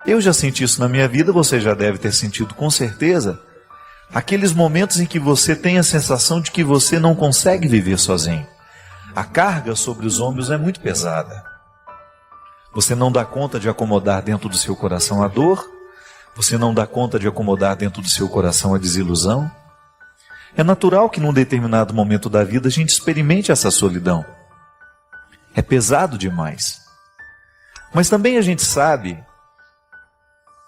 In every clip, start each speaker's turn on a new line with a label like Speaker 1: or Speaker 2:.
Speaker 1: Eu já senti isso na minha vida, você já deve ter sentido com certeza. Aqueles momentos em que você tem a sensação de que você não consegue viver sozinho. A carga sobre os ombros é muito pesada. Você não dá conta de acomodar dentro do seu coração a dor. Você não dá conta de acomodar dentro do seu coração a desilusão. É natural que num determinado momento da vida a gente experimente essa solidão. É pesado demais. Mas também a gente sabe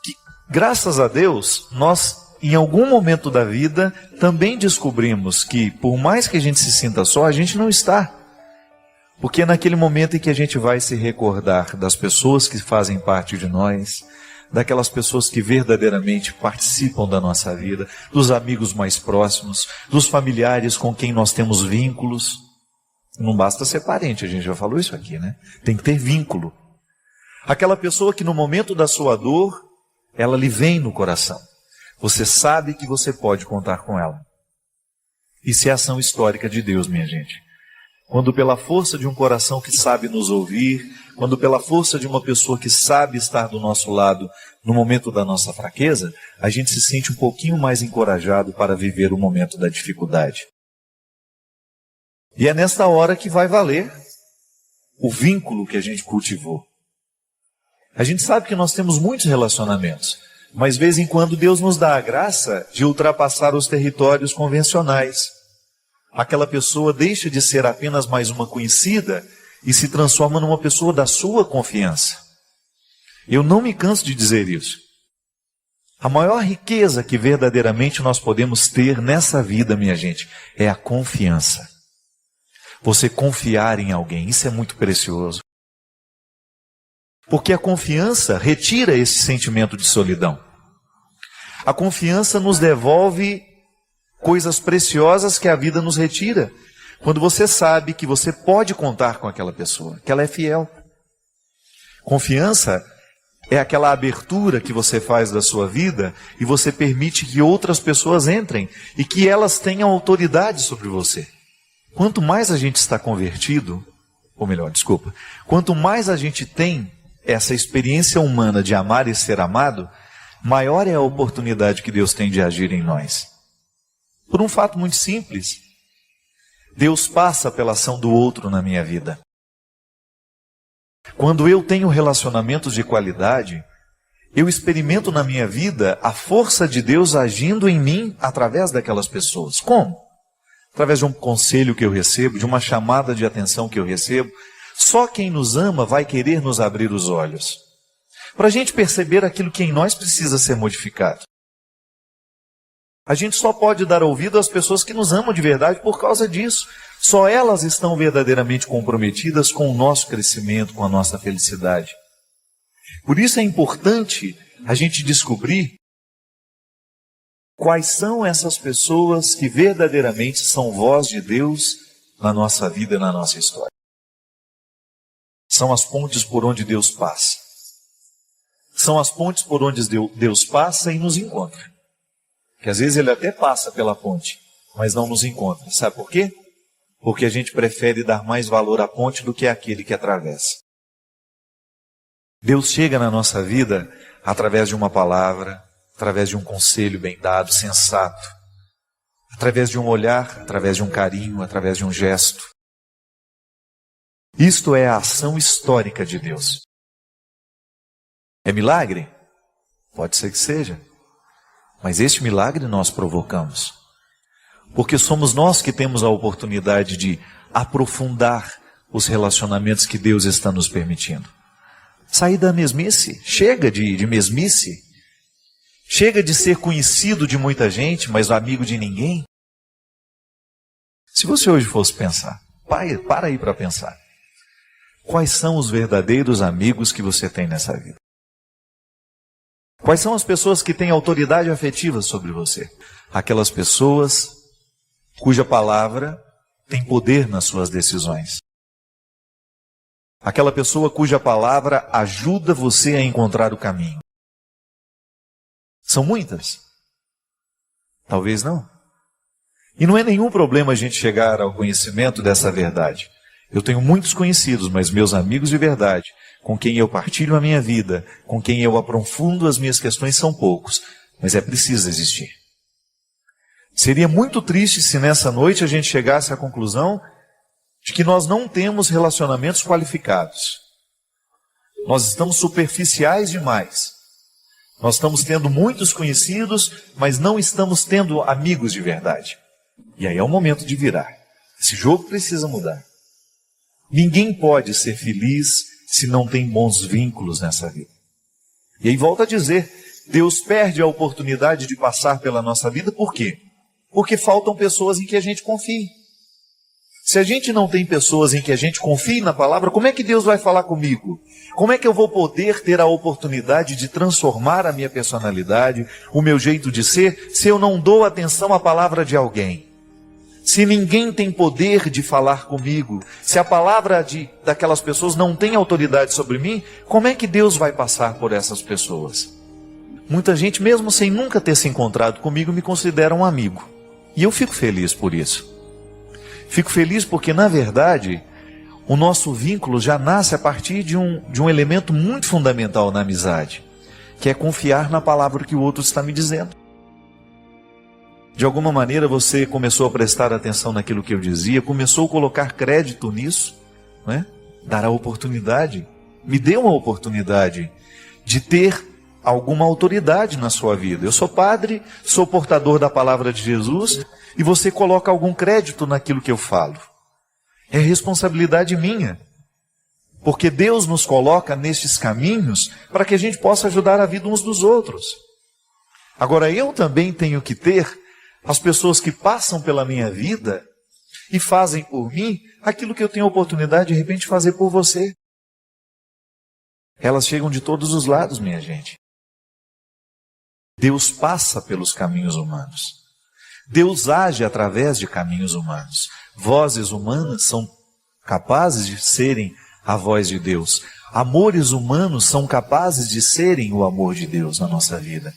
Speaker 1: que, graças a Deus, nós, em algum momento da vida, também descobrimos que, por mais que a gente se sinta só, a gente não está. Porque é naquele momento em que a gente vai se recordar das pessoas que fazem parte de nós, daquelas pessoas que verdadeiramente participam da nossa vida, dos amigos mais próximos, dos familiares com quem nós temos vínculos. Não basta ser parente, a gente já falou isso aqui, né? Tem que ter vínculo. Aquela pessoa que no momento da sua dor, ela lhe vem no coração. Você sabe que você pode contar com ela. Isso é ação histórica de Deus, minha gente. Quando pela força de um coração que sabe nos ouvir, quando pela força de uma pessoa que sabe estar do nosso lado no momento da nossa fraqueza, a gente se sente um pouquinho mais encorajado para viver o momento da dificuldade. E é nesta hora que vai valer o vínculo que a gente cultivou. A gente sabe que nós temos muitos relacionamentos, mas de vez em quando Deus nos dá a graça de ultrapassar os territórios convencionais. Aquela pessoa deixa de ser apenas mais uma conhecida e se transforma numa pessoa da sua confiança. Eu não me canso de dizer isso. A maior riqueza que verdadeiramente nós podemos ter nessa vida, minha gente, é a confiança. Você confiar em alguém, isso é muito precioso. Porque a confiança retira esse sentimento de solidão. A confiança nos devolve coisas preciosas que a vida nos retira. Quando você sabe que você pode contar com aquela pessoa, que ela é fiel. Confiança é aquela abertura que você faz da sua vida e você permite que outras pessoas entrem e que elas tenham autoridade sobre você. Quanto mais a gente está convertido, ou melhor, desculpa, quanto mais a gente tem essa experiência humana de amar e ser amado, maior é a oportunidade que Deus tem de agir em nós. Por um fato muito simples, Deus passa pela ação do outro na minha vida. Quando eu tenho relacionamentos de qualidade, eu experimento na minha vida a força de Deus agindo em mim através daquelas pessoas. Como? Através de um conselho que eu recebo, de uma chamada de atenção que eu recebo. Só quem nos ama vai querer nos abrir os olhos, para a gente perceber aquilo que em nós precisa ser modificado. A gente só pode dar ouvido às pessoas que nos amam de verdade por causa disso. Só elas estão verdadeiramente comprometidas com o nosso crescimento, com a nossa felicidade. Por isso é importante a gente descobrir quais são essas pessoas que verdadeiramente são voz de Deus na nossa vida e na nossa história. São as pontes por onde Deus passa. São as pontes por onde Deus passa e nos encontra. Que às vezes Ele até passa pela ponte, mas não nos encontra. Sabe por quê? Porque a gente prefere dar mais valor à ponte do que àquele que atravessa. Deus chega na nossa vida através de uma palavra, através de um conselho bem dado, sensato, através de um olhar, através de um carinho, através de um gesto. Isto é a ação histórica de Deus. É milagre? Pode ser que seja. Mas este milagre nós provocamos. Porque somos nós que temos a oportunidade de aprofundar os relacionamentos que Deus está nos permitindo. Sair da mesmice. Chega de mesmice. Chega de ser conhecido de muita gente, mas amigo de ninguém. Se você hoje fosse pensar, para aí para pensar. Quais são os verdadeiros amigos que você tem nessa vida? Quais são as pessoas que têm autoridade afetiva sobre você? Aquelas pessoas cuja palavra tem poder nas suas decisões. Aquela pessoa cuja palavra ajuda você a encontrar o caminho. São muitas? Talvez não. E não é nenhum problema a gente chegar ao conhecimento dessa verdade. Eu tenho muitos conhecidos, mas meus amigos de verdade, com quem eu partilho a minha vida, com quem eu aprofundo as minhas questões, são poucos. Mas é preciso existir. Seria muito triste se nessa noite a gente chegasse à conclusão de que nós não temos relacionamentos qualificados. Nós estamos superficiais demais. Nós estamos tendo muitos conhecidos, mas não estamos tendo amigos de verdade. E aí é o momento de virar. Esse jogo precisa mudar. Ninguém pode ser feliz se não tem bons vínculos nessa vida. E aí volta a dizer, Deus perde a oportunidade de passar pela nossa vida, por quê? Porque faltam pessoas em que a gente confie. Se a gente não tem pessoas em que a gente confie na palavra, como é que Deus vai falar comigo? Como é que eu vou poder ter a oportunidade de transformar a minha personalidade, o meu jeito de ser, se eu não dou atenção à palavra de alguém? Se ninguém tem poder de falar comigo, se a palavra daquelas pessoas não tem autoridade sobre mim, como é que Deus vai passar por essas pessoas? Muita gente, mesmo sem nunca ter se encontrado comigo, me considera um amigo. E eu fico feliz por isso. Fico feliz porque, na verdade, o nosso vínculo já nasce a partir de um elemento muito fundamental na amizade, que é confiar na palavra que o outro está me dizendo. De alguma maneira você começou a prestar atenção naquilo que eu dizia, começou a colocar crédito nisso, não é? Dar a oportunidade, me deu uma oportunidade de ter alguma autoridade na sua vida. Eu sou padre, sou portador da palavra de Jesus, e você coloca algum crédito naquilo que eu falo. É responsabilidade minha. Porque Deus nos coloca nestes caminhos para que a gente possa ajudar a vida uns dos outros. Agora, eu também tenho que ter as pessoas que passam pela minha vida e fazem por mim aquilo que eu tenho a oportunidade de repente fazer por você. Elas chegam de todos os lados, minha gente. Deus passa pelos caminhos humanos. Deus age através de caminhos humanos. Vozes humanas são capazes de serem a voz de Deus. Amores humanos são capazes de serem o amor de Deus na nossa vida.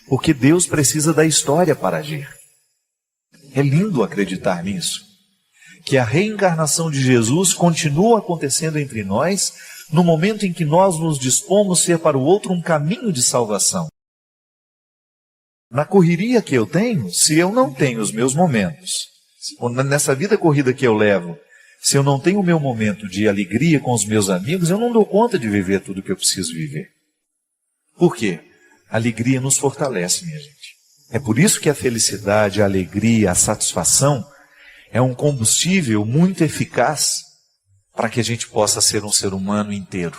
Speaker 1: Porque Deus precisa da história para agir. É lindo acreditar nisso. Que a reencarnação de Jesus continua acontecendo entre nós no momento em que nós nos dispomos a ser para o outro um caminho de salvação. Na correria que eu tenho, se eu não tenho os meus momentos, nessa vida corrida que eu levo, se eu não tenho o meu momento de alegria com os meus amigos, eu não dou conta de viver tudo o que eu preciso viver. Por quê? A alegria nos fortalece, minha gente. É por isso que a felicidade, a alegria, a satisfação é um combustível muito eficaz para que a gente possa ser um ser humano inteiro.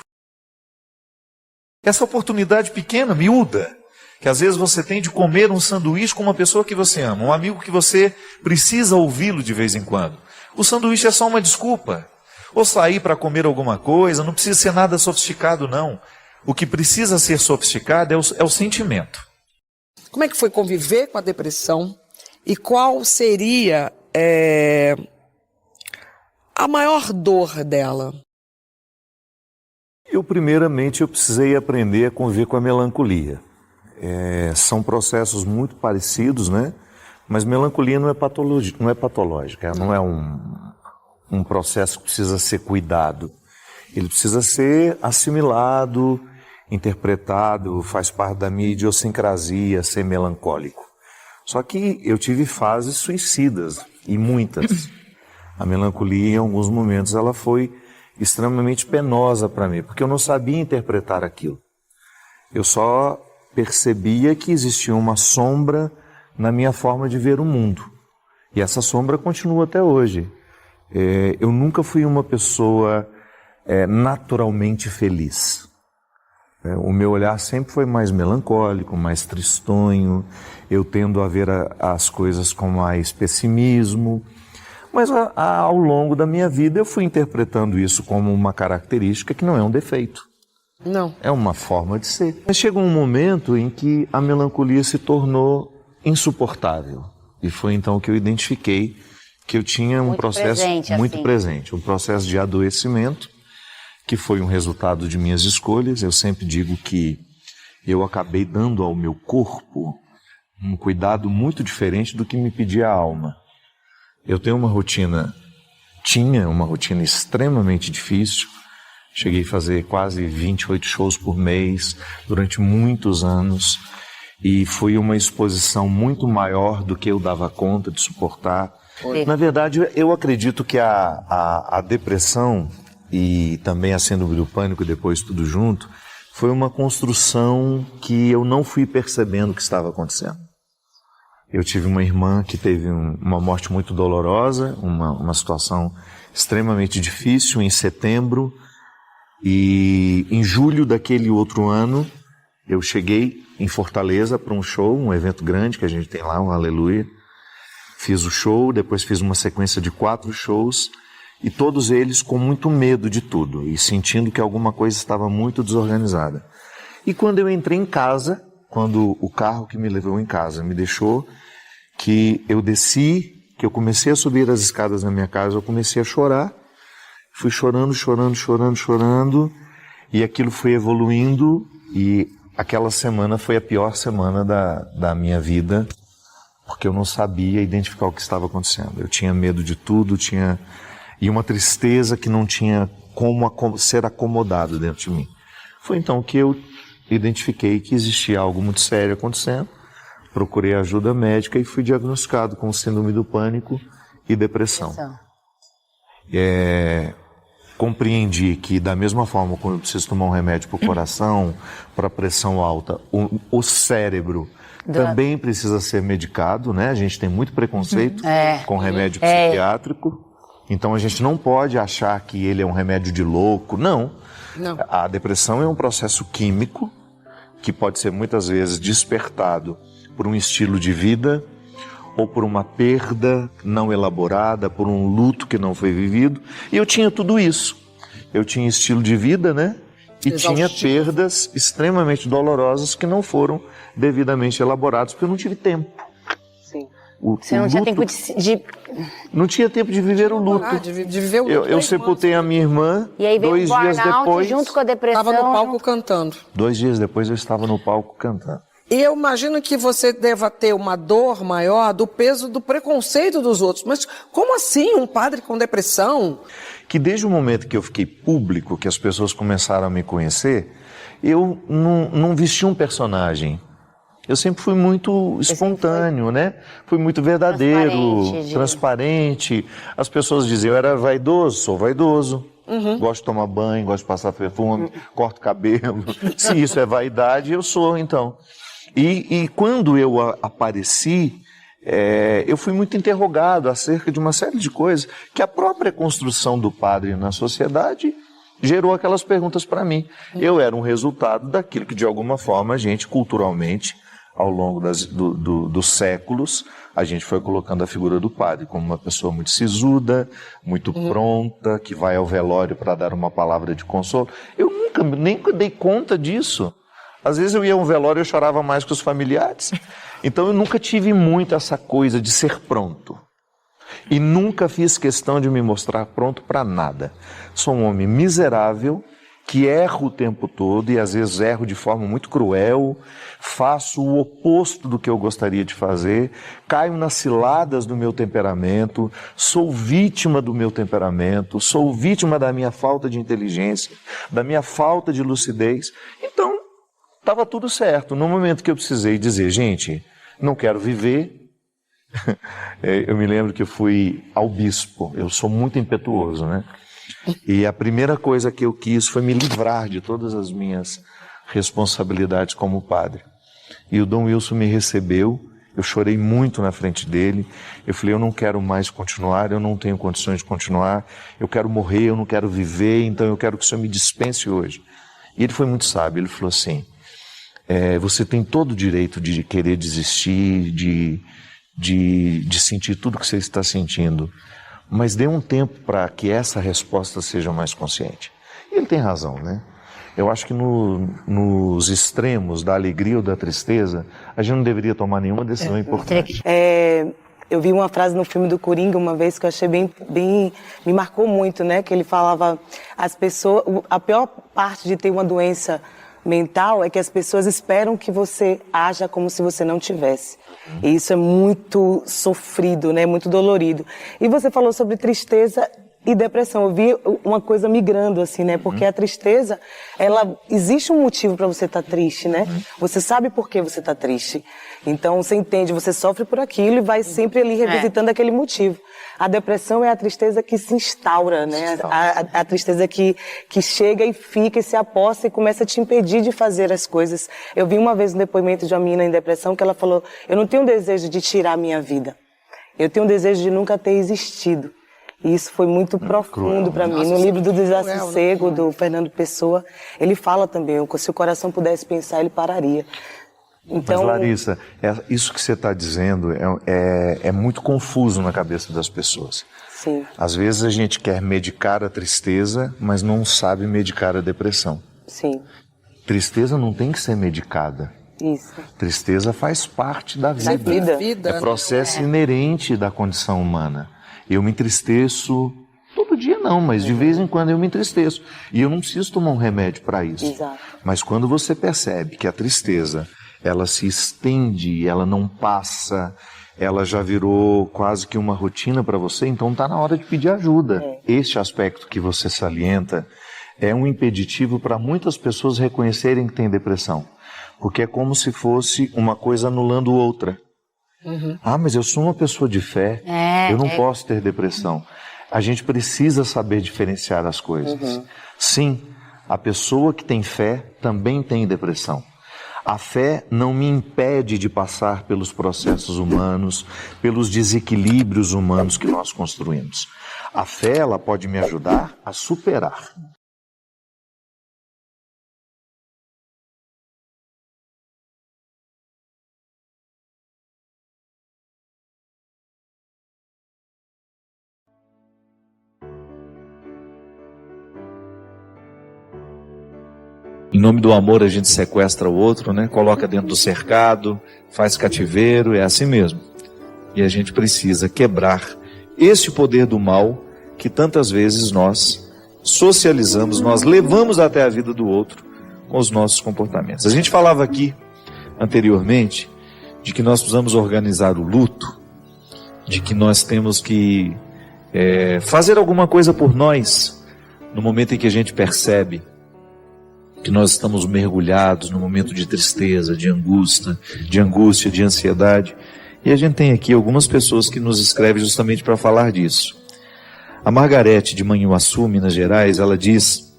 Speaker 1: Essa oportunidade pequena, miúda, que às vezes você tem de comer um sanduíche com uma pessoa que você ama, um amigo que você precisa ouvi-lo de vez em quando. O sanduíche é só uma desculpa. Ou sair para comer alguma coisa, não precisa ser nada sofisticado, não. O que precisa ser sofisticado é o sentimento.
Speaker 2: Como é que foi conviver com a depressão? E qual seria a maior dor dela?
Speaker 3: Primeiramente, eu precisei aprender a conviver com a melancolia. São processos muito parecidos, né? Mas melancolia não é patológica, não é um processo que precisa ser cuidado. Ele precisa ser assimilado, interpretado, faz parte da minha idiosincrasia ser melancólico. Só que eu tive fases suicidas, e muitas. A melancolia, em alguns momentos, ela foi extremamente penosa para mim, porque eu não sabia interpretar aquilo. Eu só percebia que existia uma sombra na minha forma de ver o mundo. E essa sombra continua até hoje. Eu nunca fui uma pessoa naturalmente feliz. O meu olhar sempre foi mais melancólico, mais tristonho. Eu tendo a ver as coisas com mais pessimismo. Mas ao longo da minha vida eu fui interpretando isso como uma característica que não é um defeito.
Speaker 2: Não.
Speaker 3: É uma forma de ser. Mas chegou um momento em que a melancolia se tornou insuportável. E foi então que eu identifiquei que eu tinha um processo muito presente, um processo de adoecimento, que foi um resultado de minhas escolhas. Eu sempre digo que eu acabei dando ao meu corpo um cuidado muito diferente do que me pedia a alma. Eu tenho uma rotina tinha uma rotina extremamente difícil. Cheguei a fazer quase 28 shows por mês durante muitos anos e foi uma exposição muito maior do que eu dava conta de suportar. Na verdade, eu acredito que a depressão e também a síndrome do pânico, depois tudo junto, foi uma construção que eu não fui percebendo que estava acontecendo. Eu tive uma irmã que teve uma morte muito dolorosa, uma situação extremamente difícil em setembro. E em julho daquele outro ano, eu cheguei em Fortaleza para um show, um evento grande que a gente tem lá, um Aleluia. Fiz o show, depois fiz uma sequência de 4 shows, e todos eles com muito medo de tudo, e sentindo que alguma coisa estava muito desorganizada. E quando eu entrei em casa, quando o carro que me levou em casa me deixou, que eu desci, que eu comecei a subir as escadas na minha casa, eu comecei a chorar. Fui chorando, e aquilo foi evoluindo, e aquela semana foi a pior semana da minha vida, porque eu não sabia identificar o que estava acontecendo. Eu tinha medo de tudo, e uma tristeza que não tinha como ser acomodado dentro de mim. Foi então que eu identifiquei que existia algo muito sério acontecendo, procurei ajuda médica e fui diagnosticado com síndrome do pânico e depressão. Compreendi que da mesma forma como eu preciso tomar um remédio para o coração, para pressão alta, o cérebro também precisa ser medicado, né? A gente tem muito preconceito com remédio psiquiátrico, então a gente não pode achar que ele é um remédio de louco, não. A depressão é um processo químico que pode ser muitas vezes despertado por um estilo de vida, ou por uma perda não elaborada, por um luto que não foi vivido. E eu tinha tudo isso. Eu tinha estilo de vida, né? E tinha perdas extremamente dolorosas que não foram devidamente elaboradas, porque eu não tive tempo.
Speaker 4: Sim. Você não tinha tempo de...
Speaker 3: Não tinha tempo de viver o luto.
Speaker 2: De viver o luto.
Speaker 3: Eu sepultei a minha irmã,
Speaker 4: e aí veio
Speaker 3: 2 dias depois...
Speaker 4: junto com a depressão...
Speaker 2: Estava no palco cantando.
Speaker 3: 2 dias depois eu estava no palco cantando.
Speaker 2: E eu imagino que você deva ter uma dor maior do peso do preconceito dos outros. Mas como assim um padre com depressão?
Speaker 3: Que desde o momento que eu fiquei público, que as pessoas começaram a me conhecer, eu não vesti um personagem. Eu sempre fui muito espontâneo, né? Fui muito verdadeiro, transparente. As pessoas diziam, eu era vaidoso, sou vaidoso. Gosto de tomar banho, gosto de passar perfume, corto cabelo. Se isso é vaidade, eu sou, então. E quando eu apareci, eu fui muito interrogado acerca de uma série de coisas que a própria construção do padre na sociedade gerou aquelas perguntas para mim. Eu era um resultado daquilo que, de alguma forma, a gente, culturalmente, ao longo dos séculos, a gente foi colocando a figura do padre como uma pessoa muito sisuda, muito pronta, que vai ao velório para dar uma palavra de consolo. Eu nunca nem dei conta disso. Às vezes eu ia a um velório e eu chorava mais que os familiares. Então eu nunca tive muito essa coisa de ser pronto. E nunca fiz questão de me mostrar pronto para nada. Sou um homem miserável, que erro o tempo todo e às vezes erro de forma muito cruel, faço o oposto do que eu gostaria de fazer, caio nas ciladas do meu temperamento, sou vítima do meu temperamento, sou vítima da minha falta de inteligência, da minha falta de lucidez. Então, estava tudo certo. No momento que eu precisei dizer, gente, não quero viver, eu me lembro que eu fui ao bispo, eu sou muito impetuoso, né? E a primeira coisa que eu quis foi me livrar de todas as minhas responsabilidades como padre. E o Dom Wilson me recebeu, eu chorei muito na frente dele, eu falei, eu não quero mais continuar, eu não tenho condições de continuar, eu quero morrer, eu não quero viver, então eu quero que o senhor me dispense hoje. E ele foi muito sábio, ele falou assim, você tem todo o direito de querer desistir, de sentir tudo que você está sentindo, mas dê um tempo para que essa resposta seja mais consciente. E ele tem razão, né? Eu acho que nos extremos da alegria ou da tristeza, a gente não deveria tomar nenhuma decisão importante.
Speaker 4: Eu vi uma frase no filme do Coringa uma vez que eu achei bem me marcou muito, né? Que ele falava, as pessoas, a pior parte de ter uma doença mental é que as pessoas esperam que você haja como se você não tivesse. E isso é muito sofrido, né? Muito dolorido. E você falou sobre tristeza e depressão. Eu vi uma coisa migrando, assim, né? Porque a tristeza, existe um motivo para você estar triste, né? Você sabe por que você está triste. Então, você entende, você sofre por aquilo e vai sempre ali revisitando aquele motivo. A depressão é a tristeza que se instaura, né? A tristeza que chega e fica e se aposta e começa a te impedir de fazer as coisas. Eu vi uma vez um depoimento de uma menina em depressão que ela falou: eu não tenho desejo de tirar a minha vida. Eu tenho desejo de nunca ter existido. E isso foi muito profundo para mim. No livro do Desassossego, do Fernando Pessoa, ele fala também, se o coração pudesse pensar, ele pararia. Então,
Speaker 3: mas, Larissa, isso que você está dizendo é muito confuso na cabeça das pessoas.
Speaker 4: Sim.
Speaker 3: Às vezes a gente quer medicar a tristeza, mas não sabe medicar a depressão.
Speaker 4: Sim.
Speaker 3: Tristeza não tem que ser medicada.
Speaker 4: Isso.
Speaker 3: Tristeza faz parte da vida. É processo inerente da condição humana. Eu me entristeço, todo dia não, mas de vez em quando eu me entristeço. E eu não preciso tomar um remédio para isso.
Speaker 4: Exato.
Speaker 3: Mas quando você percebe que a tristeza, ela se estende, ela não passa, ela já virou quase que uma rotina para você, então está na hora de pedir ajuda. Este aspecto que você salienta é um impeditivo para muitas pessoas reconhecerem que tem depressão. Porque é como se fosse uma coisa anulando outra. Ah, mas eu sou uma pessoa de fé, eu não posso ter depressão. A gente precisa saber diferenciar as coisas. Sim, a pessoa que tem fé também tem depressão. A fé não me impede de passar pelos processos humanos, pelos desequilíbrios humanos que nós construímos. A fé, ela pode me ajudar a superar.
Speaker 1: Em nome do amor a gente sequestra o outro, né? Coloca dentro do cercado, faz cativeiro, é assim mesmo. E a gente precisa quebrar esse poder do mal que tantas vezes nós socializamos, nós levamos até a vida do outro com os nossos comportamentos. A gente falava aqui anteriormente de que nós precisamos organizar o luto, de que nós temos que fazer alguma coisa por nós no momento em que a gente percebe que nós estamos mergulhados no momento de tristeza, de angústia, de ansiedade. E a gente tem aqui algumas pessoas que nos escrevem justamente para falar disso. A Margarete, de Manhuaçu, Minas Gerais, ela diz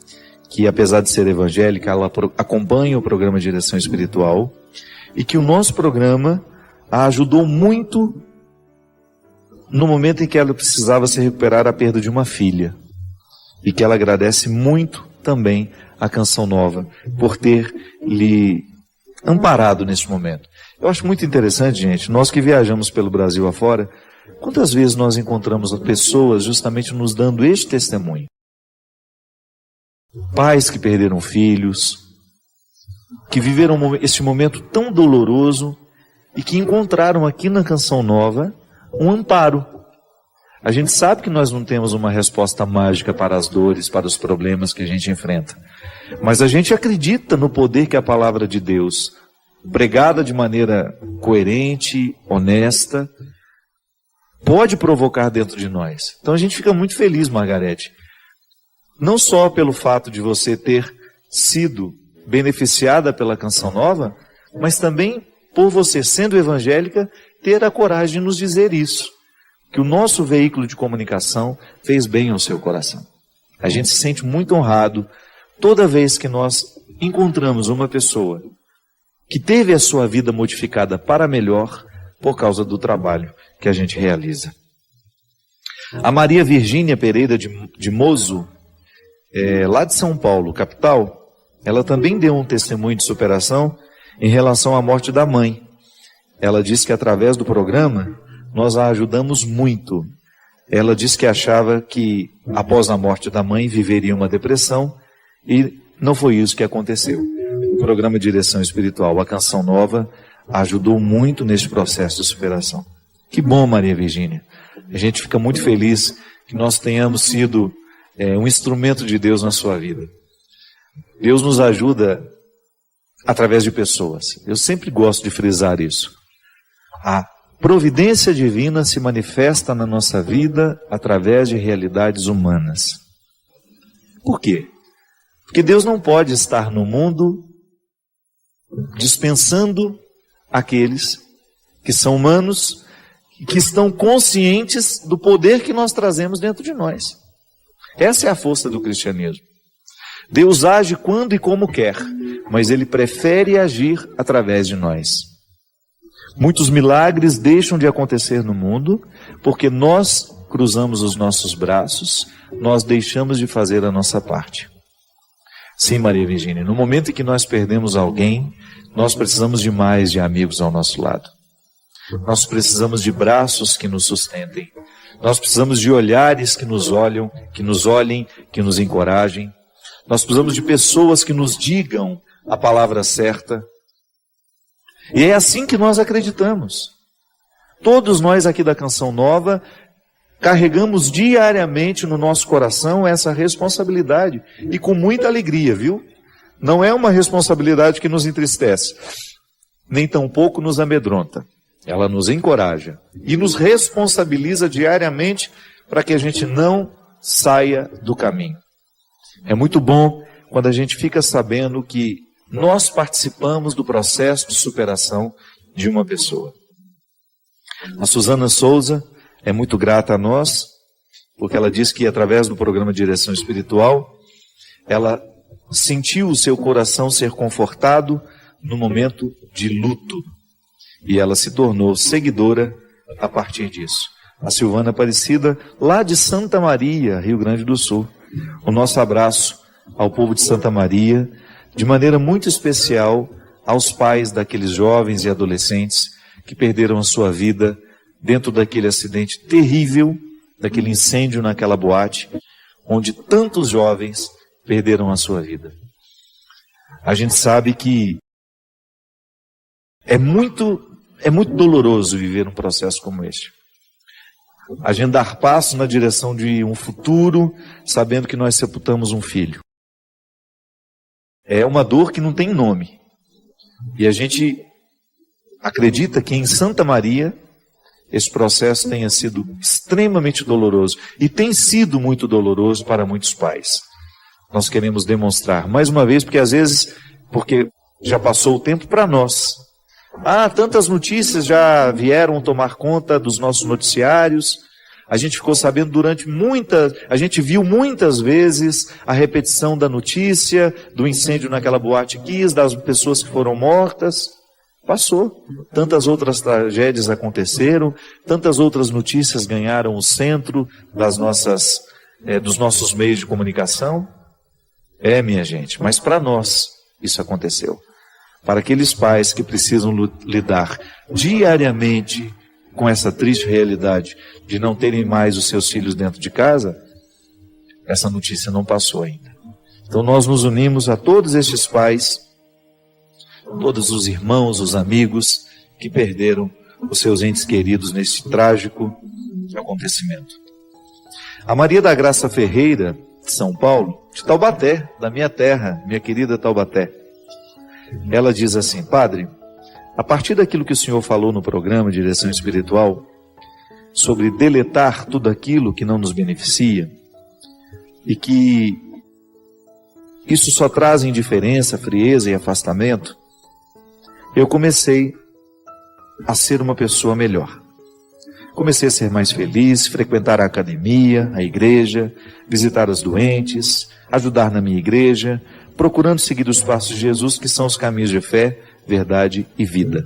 Speaker 1: que, apesar de ser evangélica, ela acompanha o programa Direção Espiritual e que o nosso programa a ajudou muito no momento em que ela precisava se recuperar da perda de uma filha. E que ela agradece muito também a Canção Nova por ter lhe amparado nesse momento. Eu acho muito interessante, gente, nós que viajamos pelo Brasil afora, quantas vezes nós encontramos pessoas justamente nos dando este testemunho. Pais que perderam filhos, que viveram este momento tão doloroso e que encontraram aqui na Canção Nova um amparo. A gente sabe que nós não temos uma resposta mágica para as dores, para os problemas que a gente enfrenta. Mas a gente acredita no poder que a palavra de Deus, pregada de maneira coerente, honesta, pode provocar dentro de nós. Então a gente fica muito feliz, Margarete. Não só pelo fato de você ter sido beneficiada pela Canção Nova, mas também por você, sendo evangélica, ter a coragem de nos dizer isso. Que o nosso veículo de comunicação fez bem ao seu coração. A gente se sente muito honrado toda vez que nós encontramos uma pessoa que teve a sua vida modificada para melhor por causa do trabalho que a gente realiza. A Maria Virgínia Pereira de Mozo, lá de São Paulo, capital, ela também deu um testemunho de superação em relação à morte da mãe. Ela disse que através do programa nós a ajudamos muito. Ela disse que achava que após a morte da mãe viveria uma depressão e não foi isso que aconteceu. O programa Direção Espiritual, a Canção Nova, ajudou muito nesse processo de superação. Que bom, Maria Virgínia. A gente fica muito feliz que nós tenhamos sido um instrumento de Deus na sua vida. Deus nos ajuda através de pessoas. Eu sempre gosto de frisar isso. providência divina se manifesta na nossa vida através de realidades humanas. Por quê? Porque Deus não pode estar no mundo dispensando aqueles que são humanos e que estão conscientes do poder que nós trazemos dentro de nós. Essa é a força do cristianismo. Deus age quando e como quer, mas Ele prefere agir através de nós. Muitos milagres deixam de acontecer no mundo porque nós cruzamos os nossos braços, nós deixamos de fazer a nossa parte. Sim, Maria Virgínia, no momento em que nós perdemos alguém, nós precisamos de mais de amigos ao nosso lado. Nós precisamos de braços que nos sustentem. Nós precisamos de olhares que nos olhem, que nos encorajem. Nós precisamos de pessoas que nos digam a palavra certa. E é assim que nós acreditamos. Todos nós aqui da Canção Nova carregamos diariamente no nosso coração essa responsabilidade. E com muita alegria, viu? Não é uma responsabilidade que nos entristece, nem tampouco nos amedronta. Ela nos encoraja e nos responsabiliza diariamente para que a gente não saia do caminho. É muito bom quando a gente fica sabendo que nós participamos do processo de superação de uma pessoa. A Suzana Souza é muito grata a nós, porque ela diz que através do programa Direção Espiritual, ela sentiu o seu coração ser confortado no momento de luto. E ela se tornou seguidora a partir disso. A Silvana Aparecida, lá de Santa Maria, Rio Grande do Sul. O nosso abraço ao povo de Santa Maria, de maneira muito especial aos pais daqueles jovens e adolescentes que perderam a sua vida dentro daquele acidente terrível, daquele incêndio naquela boate, onde tantos jovens perderam a sua vida. A gente sabe que é muito doloroso viver um processo como este. A gente dar passo na direção de um futuro, sabendo que nós sepultamos um filho. É uma dor que não tem nome. E a gente acredita que em Santa Maria esse processo tenha sido extremamente doloroso. E tem sido muito doloroso para muitos pais. Nós queremos demonstrar, mais uma vez, porque já passou o tempo para nós. Tantas notícias já vieram tomar conta dos nossos noticiários. A gente ficou sabendo a gente viu muitas vezes a repetição da notícia, do incêndio naquela boate Kiss, das pessoas que foram mortas. Passou. Tantas outras tragédias aconteceram, tantas outras notícias ganharam o centro dos nossos meios de comunicação. Minha gente, mas para nós isso aconteceu. Para aqueles pais que precisam lidar diariamente com essa triste realidade de não terem mais os seus filhos dentro de casa, essa notícia não passou ainda. Então nós nos unimos a todos estes pais, todos os irmãos, os amigos que perderam os seus entes queridos nesse trágico acontecimento. A Maria da Graça Ferreira, de São Paulo, de Taubaté, da minha terra, minha querida Taubaté, ela diz assim: Padre, a partir daquilo que o senhor falou no programa Direção Espiritual, sobre deletar tudo aquilo que não nos beneficia, e que isso só traz indiferença, frieza e afastamento, eu comecei a ser uma pessoa melhor. Comecei a ser mais feliz, frequentar a academia, a igreja, visitar os doentes, ajudar na minha igreja, procurando seguir os passos de Jesus, que são os caminhos de fé, verdade e vida.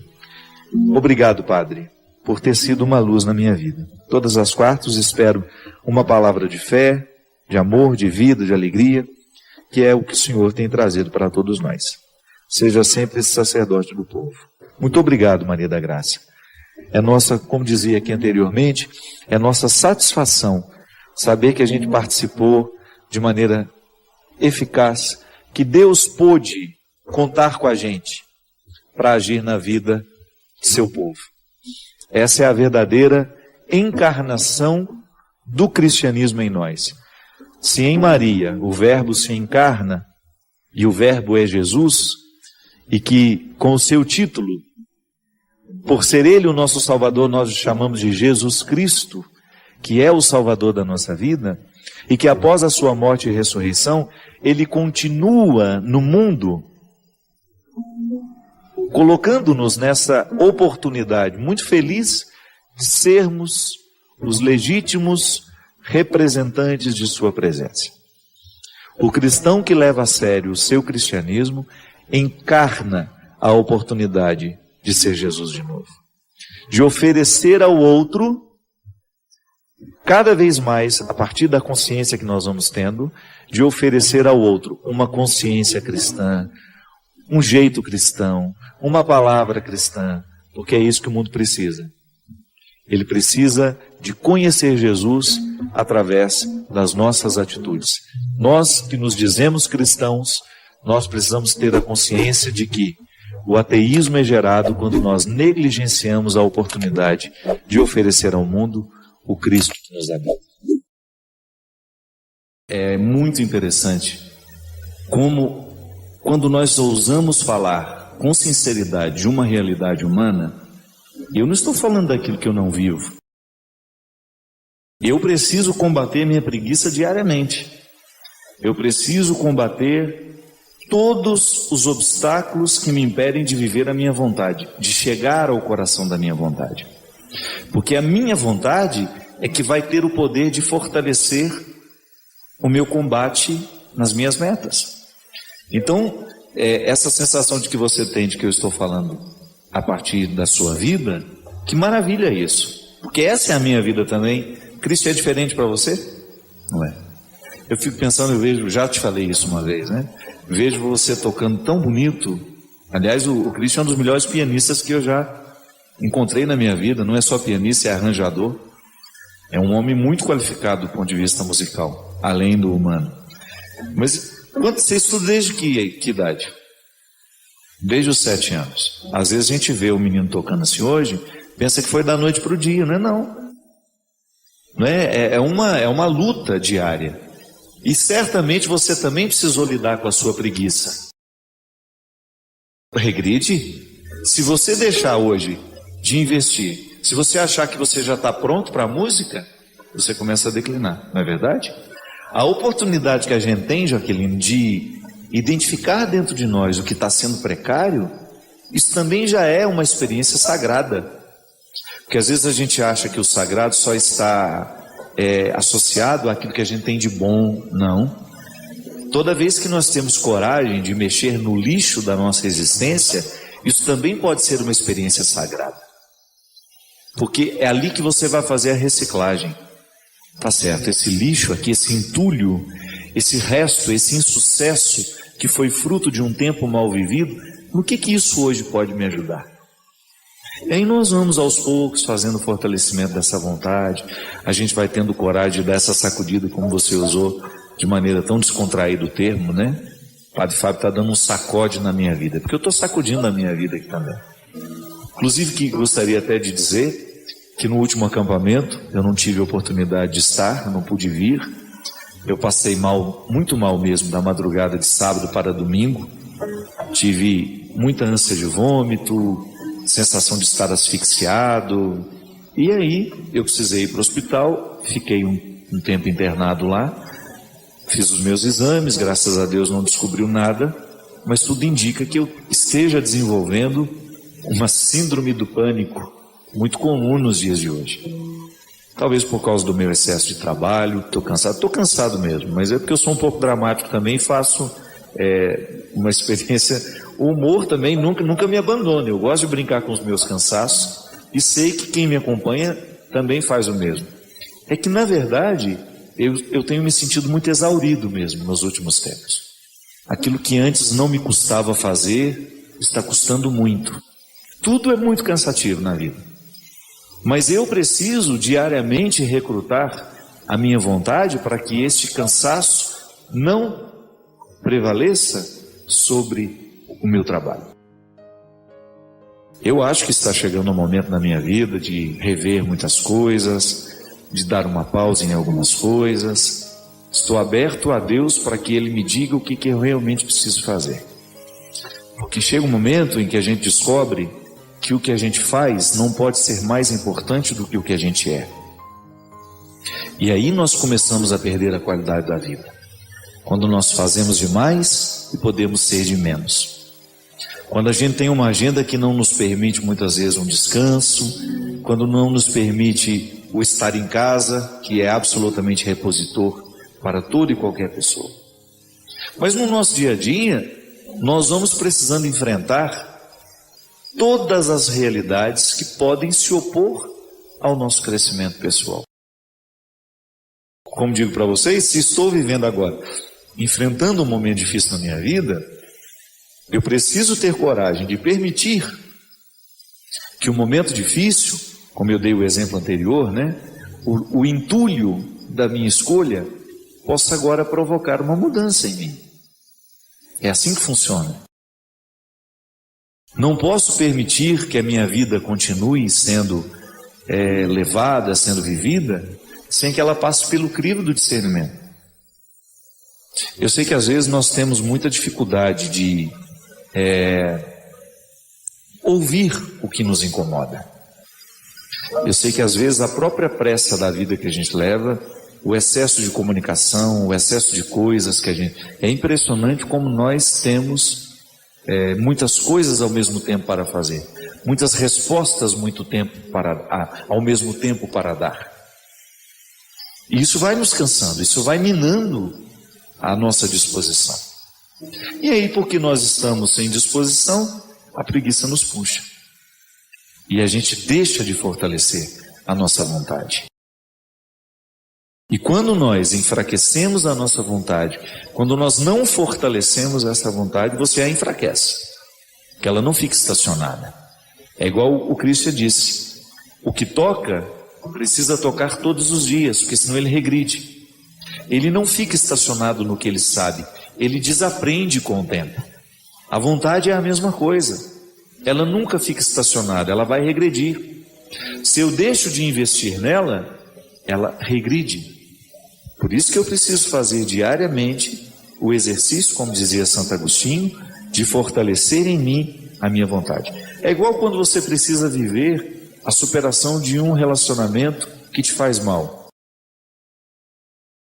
Speaker 1: Obrigado, Padre, por ter sido uma luz na minha vida. Todas as quartas espero uma palavra de fé, de amor, de vida, de alegria, que é o que o Senhor tem trazido para todos nós. Seja sempre esse sacerdote do povo. Muito obrigado, Maria da Graça. É nossa, como dizia aqui anteriormente, é nossa satisfação saber que a gente participou de maneira eficaz, que Deus pôde contar com a gente para agir na vida de seu povo. Essa é a verdadeira encarnação do cristianismo em nós. Se em Maria o Verbo se encarna, e o Verbo é Jesus, e que com o seu título, Por ser Ele o nosso Salvador, nós o chamamos de Jesus Cristo, que é o Salvador da nossa vida, e que após a sua morte e ressurreição, Ele continua no mundo, colocando-nos nessa oportunidade muito feliz de sermos os legítimos representantes de sua presença. O cristão que leva a sério o seu cristianismo encarna a oportunidade de ser Jesus de novo, de oferecer ao outro, cada vez mais, a partir da consciência que nós vamos tendo, de oferecer ao outro uma consciência cristã, um jeito cristão, uma palavra cristã, porque é isso que o mundo precisa. Ele precisa de conhecer Jesus através das nossas atitudes. Nós que nos dizemos cristãos, nós precisamos ter a consciência de que o ateísmo é gerado quando nós negligenciamos a oportunidade de oferecer ao mundo o Cristo que nos habita.
Speaker 5: É muito interessante como, quando nós ousamos falar com sinceridade de uma realidade humana, eu não estou falando daquilo que eu não vivo. Eu preciso combater minha preguiça diariamente. Eu preciso combater todos os obstáculos que me impedem de viver a minha vontade, de chegar ao coração da minha vontade. Porque a minha vontade é que vai ter o poder de fortalecer o meu combate nas minhas metas. Então, essa sensação de que você tem, de que eu estou falando a partir da sua vida, que maravilha isso. Porque essa é a minha vida também. Cristo é diferente para você? Não é? Eu fico pensando, eu vejo, já te falei isso uma vez, né? Vejo você tocando tão bonito. Aliás, o Cristo é um dos melhores pianistas que eu já encontrei na minha vida. Não é só pianista, é arranjador. É um homem muito qualificado do ponto de vista musical, além do humano. Mas quando você estuda desde que idade? Desde os 7 anos. Às vezes a gente vê o menino tocando assim hoje, pensa que foi da noite para o dia, não é não. Não é? É uma luta diária. E certamente você também precisou lidar com a sua preguiça. Regride. Se você deixar hoje de investir, se você achar que você já está pronto para a música, você começa a declinar, não é verdade? A oportunidade que a gente tem, Jaqueline, de identificar dentro de nós o que está sendo precário, isso também já é uma experiência sagrada. Porque às vezes a gente acha que o sagrado só está associado àquilo que a gente tem de bom. Não. Toda vez que nós temos coragem de mexer no lixo da nossa existência, isso também pode ser uma experiência sagrada. Porque é ali que você vai fazer a reciclagem. Tá certo, esse lixo aqui, esse entulho, esse resto, esse insucesso que foi fruto de um tempo mal vivido, no que isso hoje pode me ajudar? E aí nós vamos aos poucos fazendo o fortalecimento dessa vontade, a gente vai tendo coragem de dar essa sacudida, como você usou de maneira tão descontraída o termo, né? O Padre Fábio está dando um sacode na minha vida, porque eu estou sacudindo a minha vida aqui também. Inclusive que gostaria até de dizer que no último acampamento eu não tive a oportunidade de estar, eu não pude vir. Eu passei mal, muito mal mesmo, da madrugada de sábado para domingo. Tive muita ânsia de vômito, sensação de estar asfixiado. E aí eu precisei ir para o hospital, fiquei um tempo internado lá. Fiz os meus exames, graças a Deus não descobriu nada, mas tudo indica que eu esteja desenvolvendo uma síndrome do pânico, muito comum nos dias de hoje. Talvez por causa do meu excesso de trabalho, estou cansado mesmo, mas é porque eu sou um pouco dramático também, faço uma experiência, o humor também nunca me abandona, eu gosto de brincar com os meus cansaços e sei que quem me acompanha também faz o mesmo. É que na verdade eu tenho me sentido muito exaurido mesmo nos últimos tempos. Aquilo que antes não me custava fazer, está custando muito. Tudo é muito cansativo na vida. Mas eu preciso diariamente recrutar a minha vontade para que este cansaço não prevaleça sobre o meu trabalho. Eu acho que está chegando um momento na minha vida de rever muitas coisas, de dar uma pausa em algumas coisas. Estou aberto a Deus para que Ele me diga o que eu realmente preciso fazer. Porque chega um momento em que a gente descobre que o que a gente faz não pode ser mais importante do que o que a gente é. E aí nós começamos a perder a qualidade da vida. Quando nós fazemos demais e podemos ser de menos. Quando a gente tem uma agenda que não nos permite muitas vezes um descanso, quando não nos permite o estar em casa, que é absolutamente repositor para toda e qualquer pessoa. Mas no nosso dia a dia, nós vamos precisando enfrentar todas as realidades que podem se opor ao nosso crescimento pessoal. Como digo para vocês, se estou vivendo agora, enfrentando um momento difícil na minha vida, eu preciso ter coragem de permitir que o momento difícil, como eu dei o exemplo anterior, né, o entulho da minha escolha possa agora provocar uma mudança em mim. É assim que funciona. Não posso permitir que a minha vida continue sendo levada, sendo vivida, sem que ela passe pelo crivo do discernimento. Eu sei que às vezes nós temos muita dificuldade de ouvir o que nos incomoda. Eu sei que às vezes a própria pressa da vida que a gente leva, o excesso de comunicação, o excesso de coisas que a gente... É impressionante como nós temos muitas coisas ao mesmo tempo para fazer, muitas respostas ao mesmo tempo para dar. E isso vai nos cansando, isso vai minando a nossa disposição. E aí, porque nós estamos sem disposição, a preguiça nos puxa. E a gente deixa de fortalecer a nossa vontade. E quando nós enfraquecemos a nossa vontade, quando nós não fortalecemos essa vontade, você a enfraquece, que ela não fica estacionada. É igual o Cristo disse, o que toca precisa tocar todos os dias, porque senão ele regride. Ele não fica estacionado no que ele sabe, ele desaprende com o tempo. A vontade é a mesma coisa, ela nunca fica estacionada, ela vai regredir. Se eu deixo de investir nela, ela regride. Por isso que eu preciso fazer diariamente o exercício, como dizia Santo Agostinho, de fortalecer em mim a minha vontade. É igual quando você precisa viver a superação de um relacionamento que te faz mal.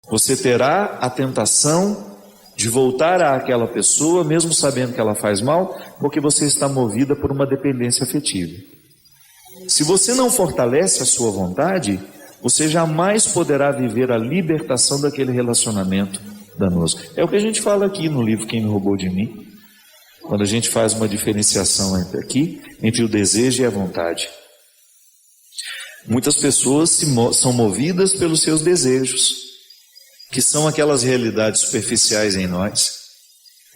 Speaker 5: Você terá a tentação de voltar àquela pessoa, mesmo sabendo que ela faz mal, porque você está movida por uma dependência afetiva. Se você não fortalece a sua vontade, você jamais poderá viver a libertação daquele relacionamento danoso. É o que a gente fala aqui no livro Quem Me Roubou de Mim, quando a gente faz uma diferenciação entre o desejo e a vontade. Muitas pessoas são movidas pelos seus desejos, que são aquelas realidades superficiais em nós.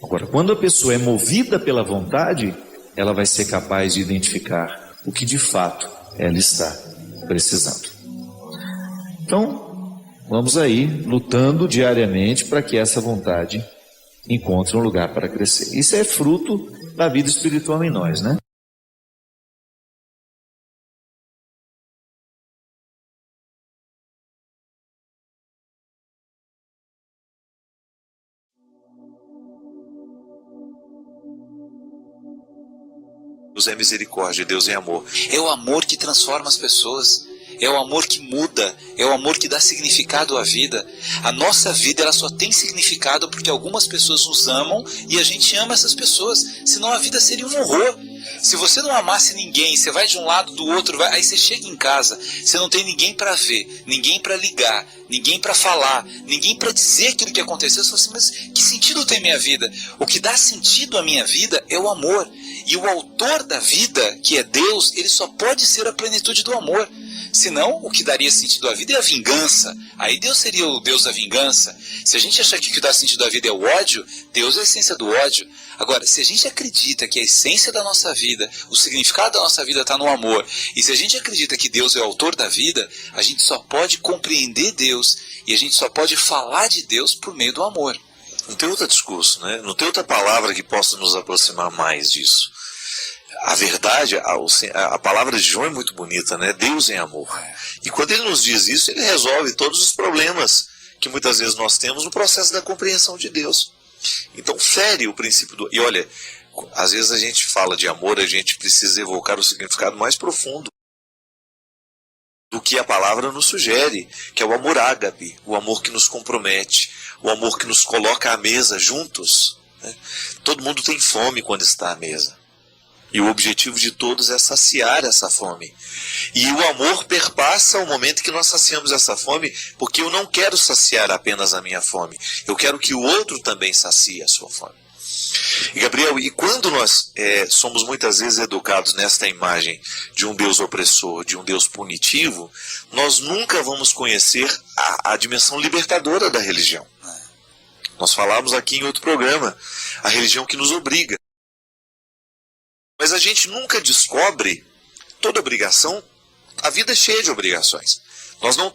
Speaker 5: Agora, quando a pessoa é movida pela vontade, ela vai ser capaz de identificar o que de fato ela está precisando. Então, vamos aí lutando diariamente para que essa vontade encontre um lugar para crescer. Isso é fruto da vida espiritual em nós, né?
Speaker 6: Deus é misericórdia, Deus é amor. É o amor que transforma as pessoas. É o amor que muda, é o amor que dá significado à vida. A nossa vida ela só tem significado porque algumas pessoas nos amam e a gente ama essas pessoas. Senão a vida seria um horror. Se você não amasse ninguém, você vai de um lado do outro, aí você chega em casa, você não tem ninguém para ver, ninguém para ligar, ninguém para falar, ninguém para dizer aquilo que aconteceu. Você fala assim, mas que sentido tem minha vida? O que dá sentido à minha vida é o amor. E o autor da vida, que é Deus, ele só pode ser a plenitude do amor. Senão, o que daria sentido à vida é a vingança. Aí Deus seria o Deus da vingança. Se a gente achar que o que dá sentido à vida é o ódio, Deus é a essência do ódio. Agora, se a gente acredita que a essência da nossa vida, o significado da nossa vida está no amor, e se a gente acredita que Deus é o autor da vida, a gente só pode compreender Deus e a gente só pode falar de Deus por meio do amor.
Speaker 7: Não tem outro discurso, né? Não tem outra palavra que possa nos aproximar mais disso. A verdade, a palavra de João é muito bonita, né? Deus é amor. E quando ele nos diz isso, ele resolve todos os problemas que muitas vezes nós temos no processo da compreensão de Deus. Então fere o princípio do... E olha, Às vezes a gente fala de amor, a gente precisa evocar o significado mais profundo do que a palavra nos sugere, que é o amor ágape, o amor que nos compromete, o amor que nos coloca à mesa juntos, né? Todo mundo tem fome quando está à mesa. E o objetivo de todos é saciar essa fome. E o amor perpassa o momento que nós saciamos essa fome, porque eu não quero saciar apenas a minha fome. Eu quero que o outro também sacie a sua fome. E Gabriel, e quando nós somos muitas vezes educados nesta imagem de um Deus opressor, de um Deus punitivo, nós nunca vamos conhecer a dimensão libertadora da religião. Nós falamos aqui em outro programa, a religião que nos obriga. Mas a gente nunca descobre toda obrigação. A vida é cheia de obrigações. Nós não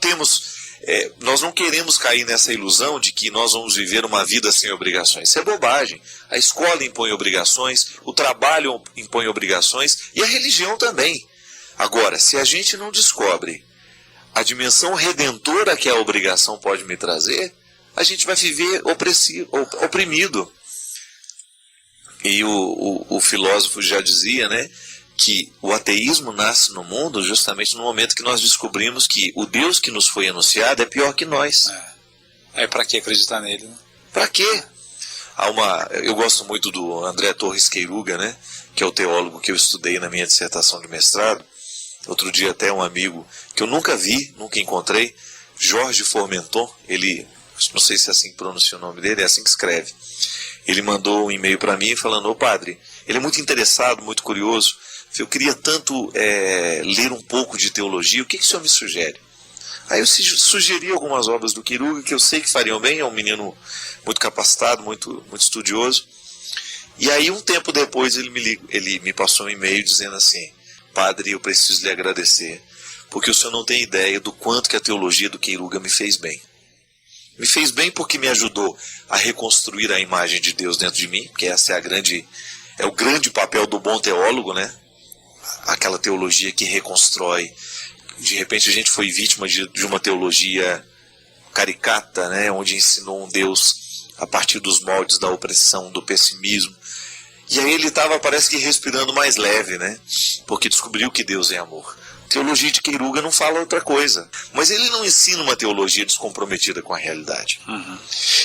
Speaker 7: queremos cair nessa ilusão de que nós vamos viver uma vida sem obrigações. Isso é bobagem. A escola impõe obrigações, o trabalho impõe obrigações e a religião também. Agora, se a gente não descobre a dimensão redentora que a obrigação pode me trazer, a gente vai viver oprimido. E o filósofo já dizia, né, que o ateísmo nasce no mundo justamente no momento que nós descobrimos que o Deus que nos foi anunciado é pior que nós.
Speaker 6: Aí para que acreditar nele, né?
Speaker 7: Para quê? Eu gosto muito do André Torres Queiruga, né, que é o teólogo que eu estudei na minha dissertação de mestrado. Outro dia até um amigo que eu nunca vi, nunca encontrei, Jorge Formenton, ele, não sei se é assim que pronuncia o nome dele, é assim que escreve. Ele mandou um e-mail para mim falando: ô padre, ele é muito interessado, muito curioso, eu queria tanto ler um pouco de teologia, o que o senhor me sugere? Aí eu sugeri algumas obras do Queiruga que eu sei que fariam bem, é um menino muito capacitado, muito estudioso. E aí um tempo depois ele me passou um e-mail dizendo assim: padre, eu preciso lhe agradecer, porque o senhor não tem ideia do quanto que a teologia do Queiruga me fez bem. Me fez bem porque me ajudou a reconstruir a imagem de Deus dentro de mim, que essa é o grande papel do bom teólogo, né? Aquela teologia que reconstrói. De repente a gente foi vítima de uma teologia caricata, né? Onde ensinou um Deus a partir dos moldes da opressão, do pessimismo. E aí ele estava, parece que, respirando mais leve, né? Porque descobriu que Deus é amor. Teologia de Queiruga não fala outra coisa, mas ele não ensina uma teologia descomprometida com a realidade.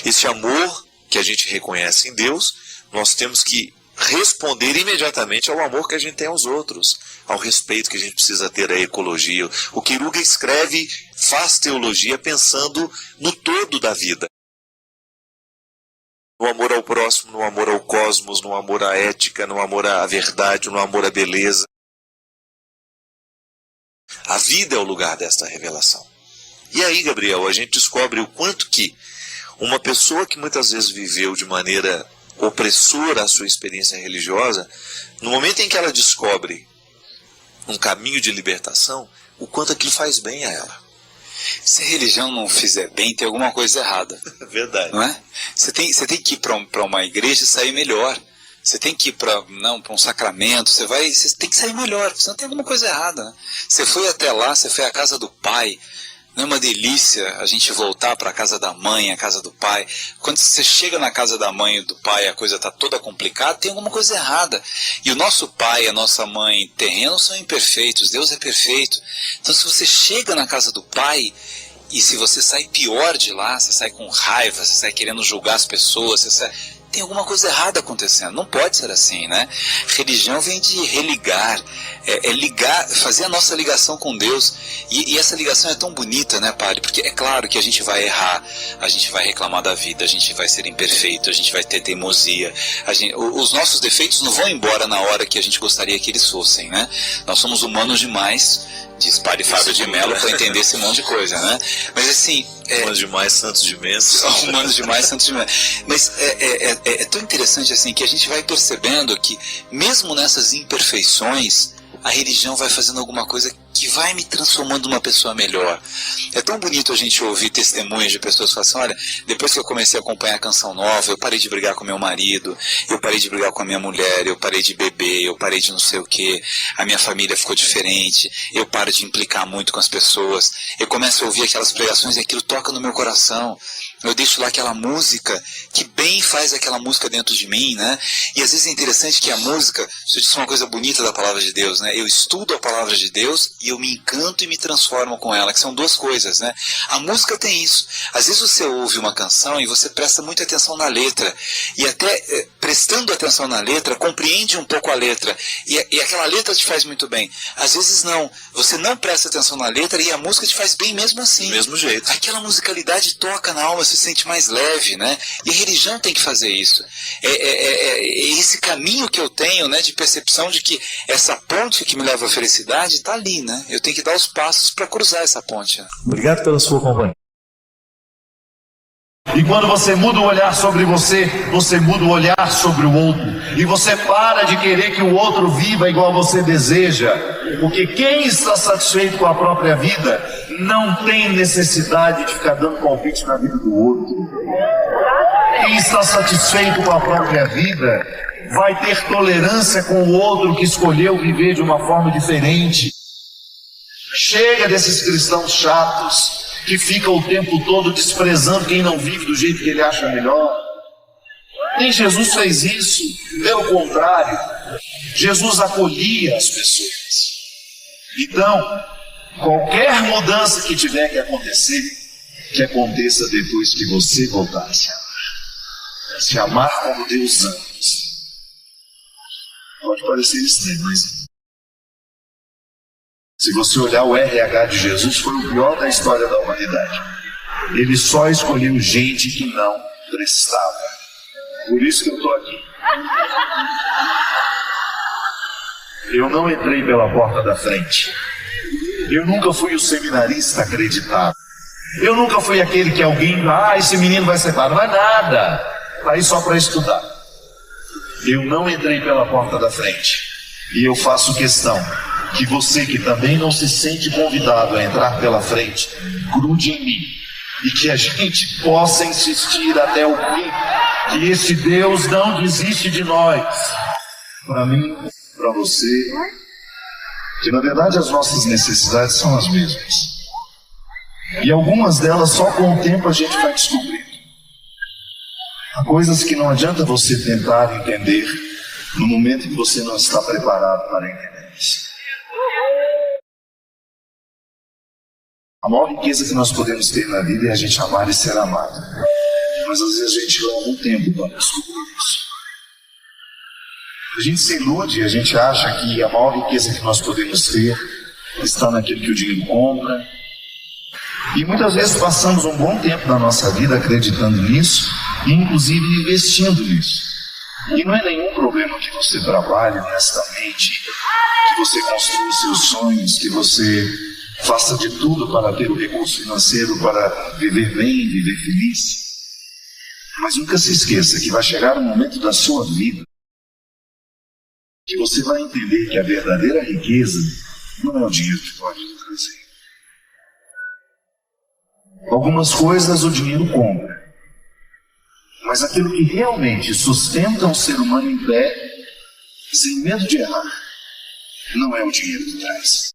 Speaker 7: Esse amor que a gente reconhece em Deus, nós temos que responder imediatamente ao amor que a gente tem aos outros, ao respeito que a gente precisa ter à ecologia. O Queiruga escreve, faz teologia pensando no todo da vida. No amor ao próximo, no amor ao cosmos, no amor à ética, no amor à verdade, no amor à beleza. A vida é o lugar desta revelação. E aí, Gabriel, a gente descobre o quanto que uma pessoa que muitas vezes viveu de maneira opressora a sua experiência religiosa, no momento em que ela descobre um caminho de libertação, o quanto aquilo faz bem a ela.
Speaker 6: Se a religião não fizer bem, tem alguma coisa errada.
Speaker 7: Verdade.
Speaker 6: Não é? Você tem que ir para uma igreja e sair melhor. Você tem que ir para um sacramento, você tem que sair melhor, senão tem alguma coisa errada, né? Você foi até lá, você foi à casa do pai, não é uma delícia a gente voltar para a casa da mãe, a casa do pai. Quando você chega na casa da mãe e do pai, a coisa está toda complicada, tem alguma coisa errada. E o nosso pai e a nossa mãe terrenos são imperfeitos, Deus é perfeito. Então se você chega na casa do pai, e se você sai pior de lá, você sai com raiva, você sai querendo julgar as pessoas, tem alguma coisa errada acontecendo. Não pode ser assim, né? Religião vem de religar, ligar, fazer a nossa ligação com Deus. E essa ligação é tão bonita, né, padre? Porque é claro que a gente vai errar, a gente vai reclamar da vida, a gente vai ser imperfeito, a gente vai ter teimosia. Os nossos defeitos não vão embora na hora que a gente gostaria que eles fossem, né? Nós somos humanos demais, diz padre Fábio de Mello, para entender esse monte de coisa, né? Mas assim...
Speaker 7: Humanos demais, santos de menos.
Speaker 6: Humanos demais, santos de menos. Mas é tão interessante assim que a gente vai percebendo que mesmo nessas imperfeições, a religião vai fazendo alguma coisa que vai me transformando numa pessoa melhor. É tão bonito a gente ouvir testemunhos de pessoas que falam assim, olha, depois que eu comecei a acompanhar a Canção Nova, eu parei de brigar com meu marido, eu parei de brigar com a minha mulher, eu parei de beber, eu parei de não sei o que, a minha família ficou diferente, eu paro de implicar muito com as pessoas, eu começo a ouvir aquelas pregações e aquilo toca no meu coração. Eu deixo lá aquela música que bem faz aquela música dentro de mim, né? E às vezes é interessante que a música, isso diz uma coisa bonita da palavra de Deus, né? Eu estudo a palavra de Deus e eu me encanto e me transformo com ela, que são duas coisas, né? A música tem isso. Às vezes você ouve uma canção e você presta muita atenção na letra. E até prestando atenção na letra, compreende um pouco a letra. E aquela letra te faz muito bem. Às vezes não. Você não presta atenção na letra e a música te faz bem mesmo assim.
Speaker 7: Do mesmo jeito.
Speaker 6: Aquela musicalidade toca na alma, se sente mais leve, né? E a religião tem que fazer isso. É esse caminho que eu tenho, né, de percepção de que essa ponte que me leva à felicidade está ali, né? Eu tenho que dar os passos para cruzar essa ponte. Né?
Speaker 1: Obrigado pela sua companhia. E quando você muda o olhar sobre você, você muda o olhar sobre o outro. E você para de querer que o outro viva igual você deseja. Porque quem está satisfeito com a própria vida não tem necessidade de ficar dando palpite na vida do outro. Quem está satisfeito com a própria vida vai ter tolerância com o outro que escolheu viver de uma forma diferente. Chega desses cristãos chatos que ficam o tempo todo desprezando quem não vive do jeito que ele acha melhor. Nem Jesus fez isso. Pelo contrário, Jesus acolhia as pessoas. Então, qualquer mudança que tiver que acontecer, que aconteça depois que você voltar a se amar. Se amar como Deus ama. Pode parecer estranho, mas se você olhar o RH de Jesus, foi o pior da história da humanidade. Ele só escolheu gente que não prestava. Por isso que eu estou aqui. Eu não entrei pela porta da frente. Eu nunca fui o seminarista acreditado. Eu nunca fui aquele que alguém, esse menino vai ser padre. Não é nada. Está aí só para estudar. Eu não entrei pela porta da frente. E eu faço questão que você que também não se sente convidado a entrar pela frente, grude em mim. E que a gente possa insistir até o fim. Que esse Deus não desiste de nós. Para mim, para você. Que na verdade as nossas necessidades são as mesmas. E algumas delas só com o tempo a gente vai descobrindo. Há coisas que não adianta você tentar entender no momento em que você não está preparado para entender isso. A maior riqueza que nós podemos ter na vida é a gente amar e ser amado. Mas às vezes a gente leva um tempo para descobrir isso. A gente se ilude, a gente acha que a maior riqueza que nós podemos ter está naquilo que o dinheiro compra. E muitas vezes passamos um bom tempo da nossa vida acreditando nisso e inclusive investindo nisso. E não é nenhum problema que você trabalhe honestamente, que você construa os seus sonhos, que você faça de tudo para ter o recurso financeiro para viver bem, viver feliz. Mas nunca se esqueça que vai chegar um momento da sua vida que você vai entender que a verdadeira riqueza não é o dinheiro que pode lhe trazer. Algumas coisas o dinheiro compra, mas aquilo que realmente sustenta um ser humano em pé, sem medo de errar, não é o dinheiro que traz.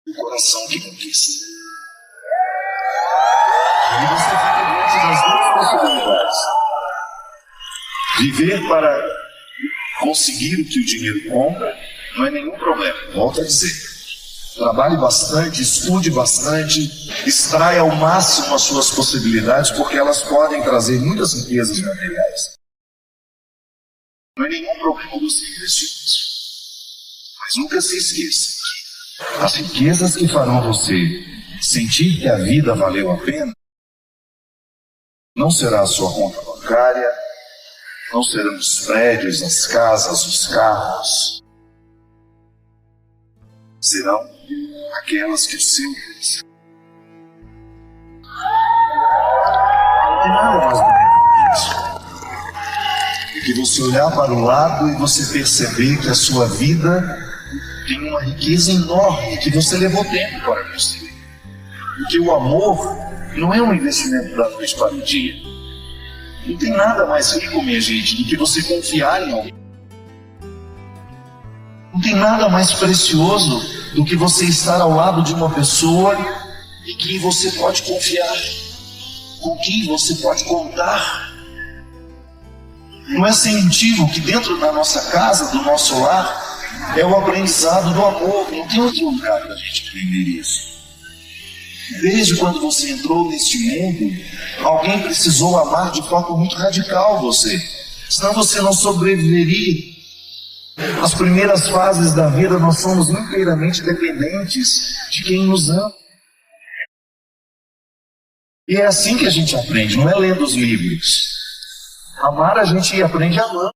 Speaker 1: O coração que conquista. E você fica diante das duas possibilidades. Viver para conseguir o que o dinheiro compra não é nenhum problema, volto a dizer. Trabalhe bastante, estude bastante, extraia ao máximo as suas possibilidades, porque elas podem trazer muitas riquezas materiais. Não é nenhum problema você investir nisso. Mas nunca se esqueça que as riquezas que farão você sentir que a vida valeu a pena não será a sua conta bancária, não serão os prédios, as casas, os carros. Serão aquelas que o seu Deus. Não tem nada mais bonito que isso. É que você olhar para o lado e você perceber que a sua vida
Speaker 5: tem uma riqueza enorme que você levou tempo para construir. Porque o amor não é um investimento da noite para o dia. Não tem nada mais rico, minha gente, do que você confiar em alguém. Não tem nada mais precioso do que você estar ao lado de uma pessoa em quem você pode confiar, com quem você pode contar. Não é sem motivo que dentro da nossa casa, do nosso lar, é o aprendizado do amor. Não tem outro lugar para a gente aprender isso. Desde quando você entrou neste mundo, alguém precisou amar de forma muito radical você. Senão você não sobreviveria. Nas primeiras fases da vida, nós somos inteiramente dependentes de quem nos ama. E é assim que a gente aprende, não é lendo os livros. Amar a gente aprende amando.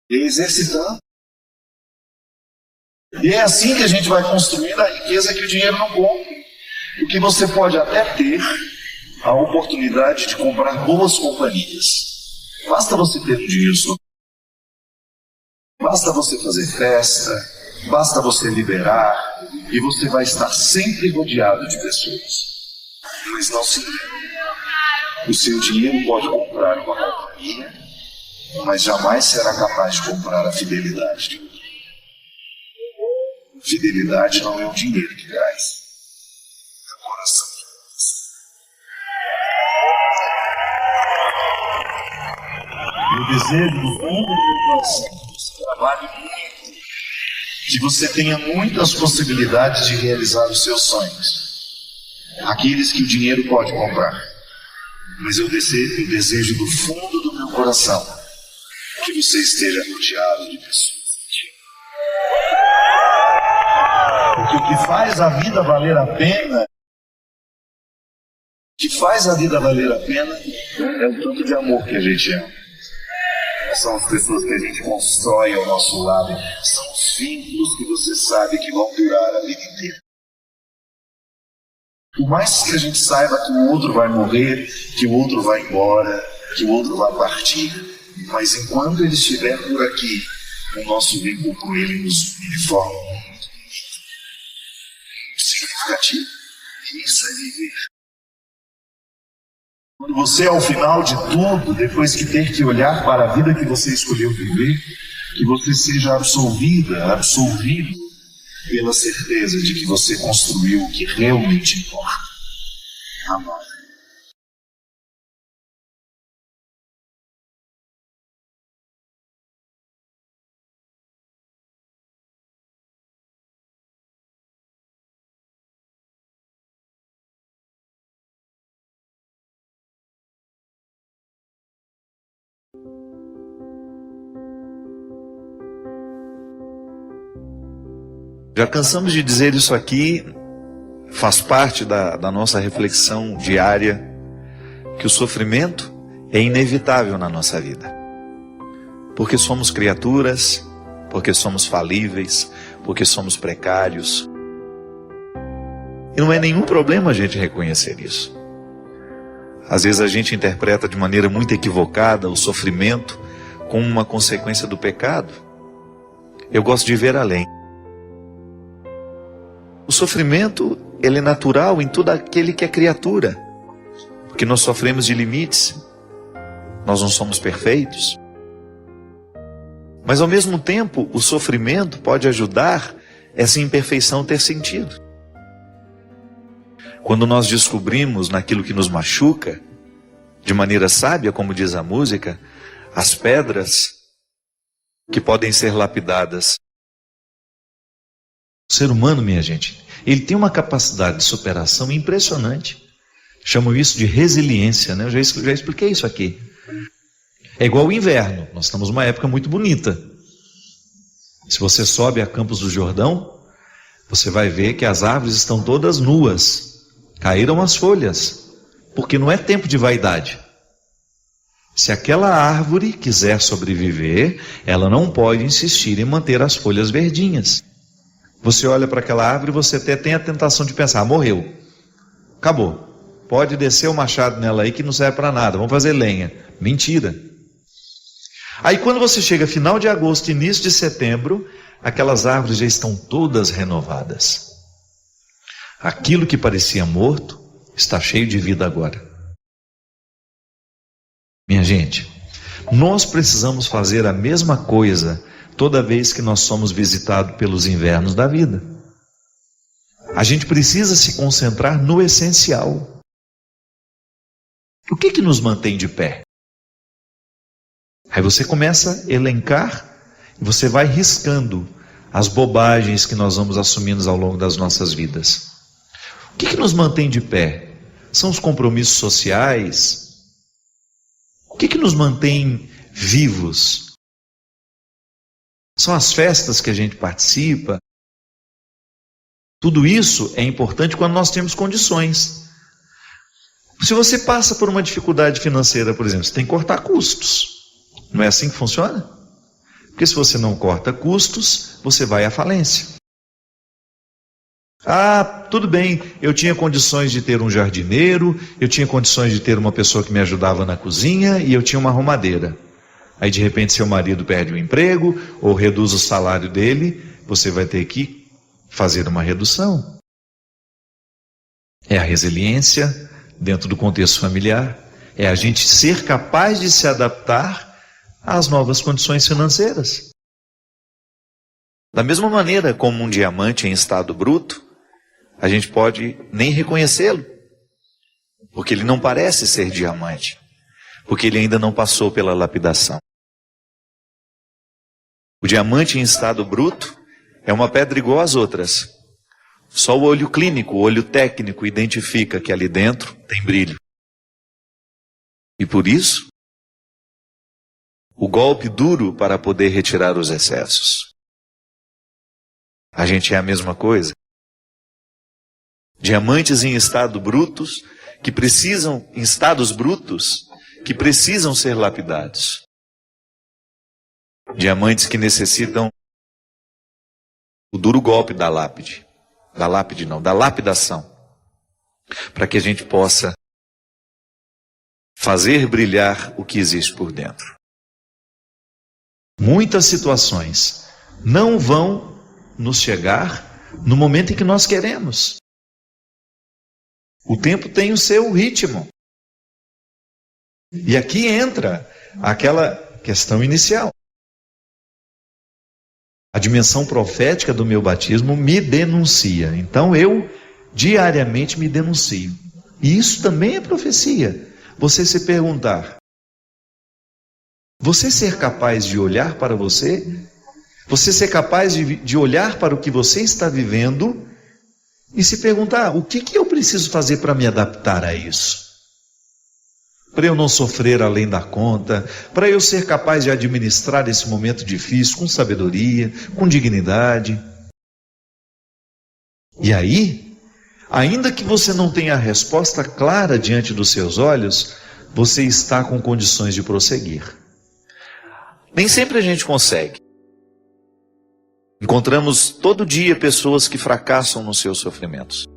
Speaker 5: E exercitando. E é assim que a gente vai construindo a riqueza que o dinheiro não compra. Porque você pode até ter a oportunidade de comprar boas companhias. Basta você ter um dinheiro sobre. Basta você fazer festa, basta você liberar, e você vai estar sempre rodeado de pessoas. Mas não se engane. O seu dinheiro pode comprar uma companhia, mas jamais será capaz de comprar a fidelidade de outro. Fidelidade não é o dinheiro que traz, é o coração que traz. Eu desejo do fundo do meu coração que você trabalhe muito, que você tenha muitas possibilidades de realizar os seus sonhos, aqueles que o dinheiro pode comprar. Mas eu desejo do fundo do meu coração que você esteja rodeado de pessoas. Porque o que faz a vida valer a pena, é o tanto de amor que a gente ama. São as pessoas que a gente constrói ao nosso lado, são os vínculos que você sabe que vão durar a vida inteira. Por mais que a gente saiba que o outro vai morrer, que o outro vai embora, que o outro vai partir, mas enquanto ele estiver por aqui, o nosso vínculo com ele nos une de forma muito significativa. Isso é viver. Quando você, ao final de tudo, depois que ter que olhar para a vida que você escolheu viver, que você seja absolvido pela certeza de que você construiu o que realmente importa. Amar.
Speaker 1: Já cansamos de dizer isso aqui, faz parte da nossa reflexão diária, que o sofrimento é inevitável na nossa vida. Porque somos criaturas, porque somos falíveis, porque somos precários. E não é nenhum problema a gente reconhecer isso. Às vezes a gente interpreta de maneira muito equivocada o sofrimento como uma consequência do pecado. Eu gosto de ver além. O sofrimento, ele é natural em todo aquele que é criatura, porque nós sofremos de limites, nós não somos perfeitos. Mas ao mesmo tempo, o sofrimento pode ajudar essa imperfeição a ter sentido. Quando nós descobrimos naquilo que nos machuca, de maneira sábia, como diz a música, as pedras que podem ser lapidadas. O ser humano, minha gente, ele tem uma capacidade de superação impressionante. Chamam isso de resiliência, né? Eu já expliquei isso aqui. É igual o inverno. Nós estamos numa época muito bonita. Se você sobe a Campos do Jordão, você vai ver que as árvores estão todas nuas. Caíram as folhas, porque não é tempo de vaidade. Se aquela árvore quiser sobreviver, ela não pode insistir em manter as folhas verdinhas. Você olha para aquela árvore e você até tem a tentação de pensar, morreu, acabou. Pode descer o machado nela aí que não serve para nada, vamos fazer lenha. Mentira. Aí quando você chega final de agosto, início de setembro, aquelas árvores já estão todas renovadas. Aquilo que parecia morto está cheio de vida agora. Minha gente, nós precisamos fazer a mesma coisa toda vez que nós somos visitados pelos invernos da vida. A gente precisa se concentrar no essencial. O que nos mantém de pé? Aí você começa a elencar e você vai riscando as bobagens que nós vamos assumindo ao longo das nossas vidas. O que nos mantém de pé? São os compromissos sociais? O que nos mantém vivos? São as festas que a gente participa? Tudo isso é importante quando nós temos condições. Se você passa por uma dificuldade financeira, por exemplo, você tem que cortar custos. Não é assim que funciona? Porque se você não corta custos, você vai à falência. Ah, tudo bem, eu tinha condições de ter um jardineiro, eu tinha condições de ter uma pessoa que me ajudava na cozinha e eu tinha uma arrumadeira. Aí de repente seu marido perde o emprego ou reduz o salário dele, você vai ter que fazer uma redução. É a resiliência dentro do contexto familiar, é a gente ser capaz de se adaptar às novas condições financeiras. Da mesma maneira como um diamante em estado bruto, a gente pode nem reconhecê-lo, porque ele não parece ser diamante, porque ele ainda não passou pela lapidação. O diamante em estado bruto é uma pedra igual às outras. Só o olho clínico, o olho técnico identifica que ali dentro tem brilho. E por isso, o golpe duro para poder retirar os excessos. A gente é a mesma coisa. Diamantes em estados brutos que precisam ser lapidados. Diamantes que necessitam o duro golpe da lapidação, para que a gente possa fazer brilhar o que existe por dentro. Muitas situações não vão nos chegar no momento em que nós queremos. O tempo tem o seu ritmo. E aqui entra aquela questão inicial. A dimensão profética do meu batismo me denuncia. Então eu diariamente me denuncio. E isso também é profecia. Você se perguntar, você ser capaz de olhar para você? Você ser capaz de olhar para o que você está vivendo e se perguntar, o que eu preciso fazer para me adaptar a isso? Para eu não sofrer além da conta, para eu ser capaz de administrar esse momento difícil com sabedoria, com dignidade. E aí, ainda que você não tenha a resposta clara diante dos seus olhos, você está com condições de prosseguir. Nem sempre a gente consegue. Encontramos todo dia pessoas que fracassam nos seus sofrimentos.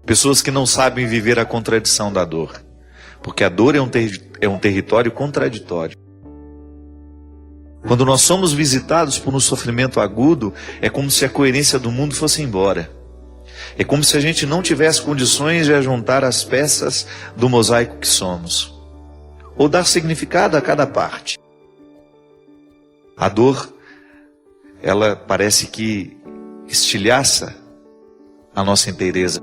Speaker 1: Pessoas que não sabem viver a contradição da dor. Porque a dor é um território contraditório. Quando nós somos visitados por um sofrimento agudo, é como se a coerência do mundo fosse embora. É como se a gente não tivesse condições de ajuntar as peças do mosaico que somos. Ou dar significado a cada parte. A dor, ela parece que estilhaça a nossa inteireza.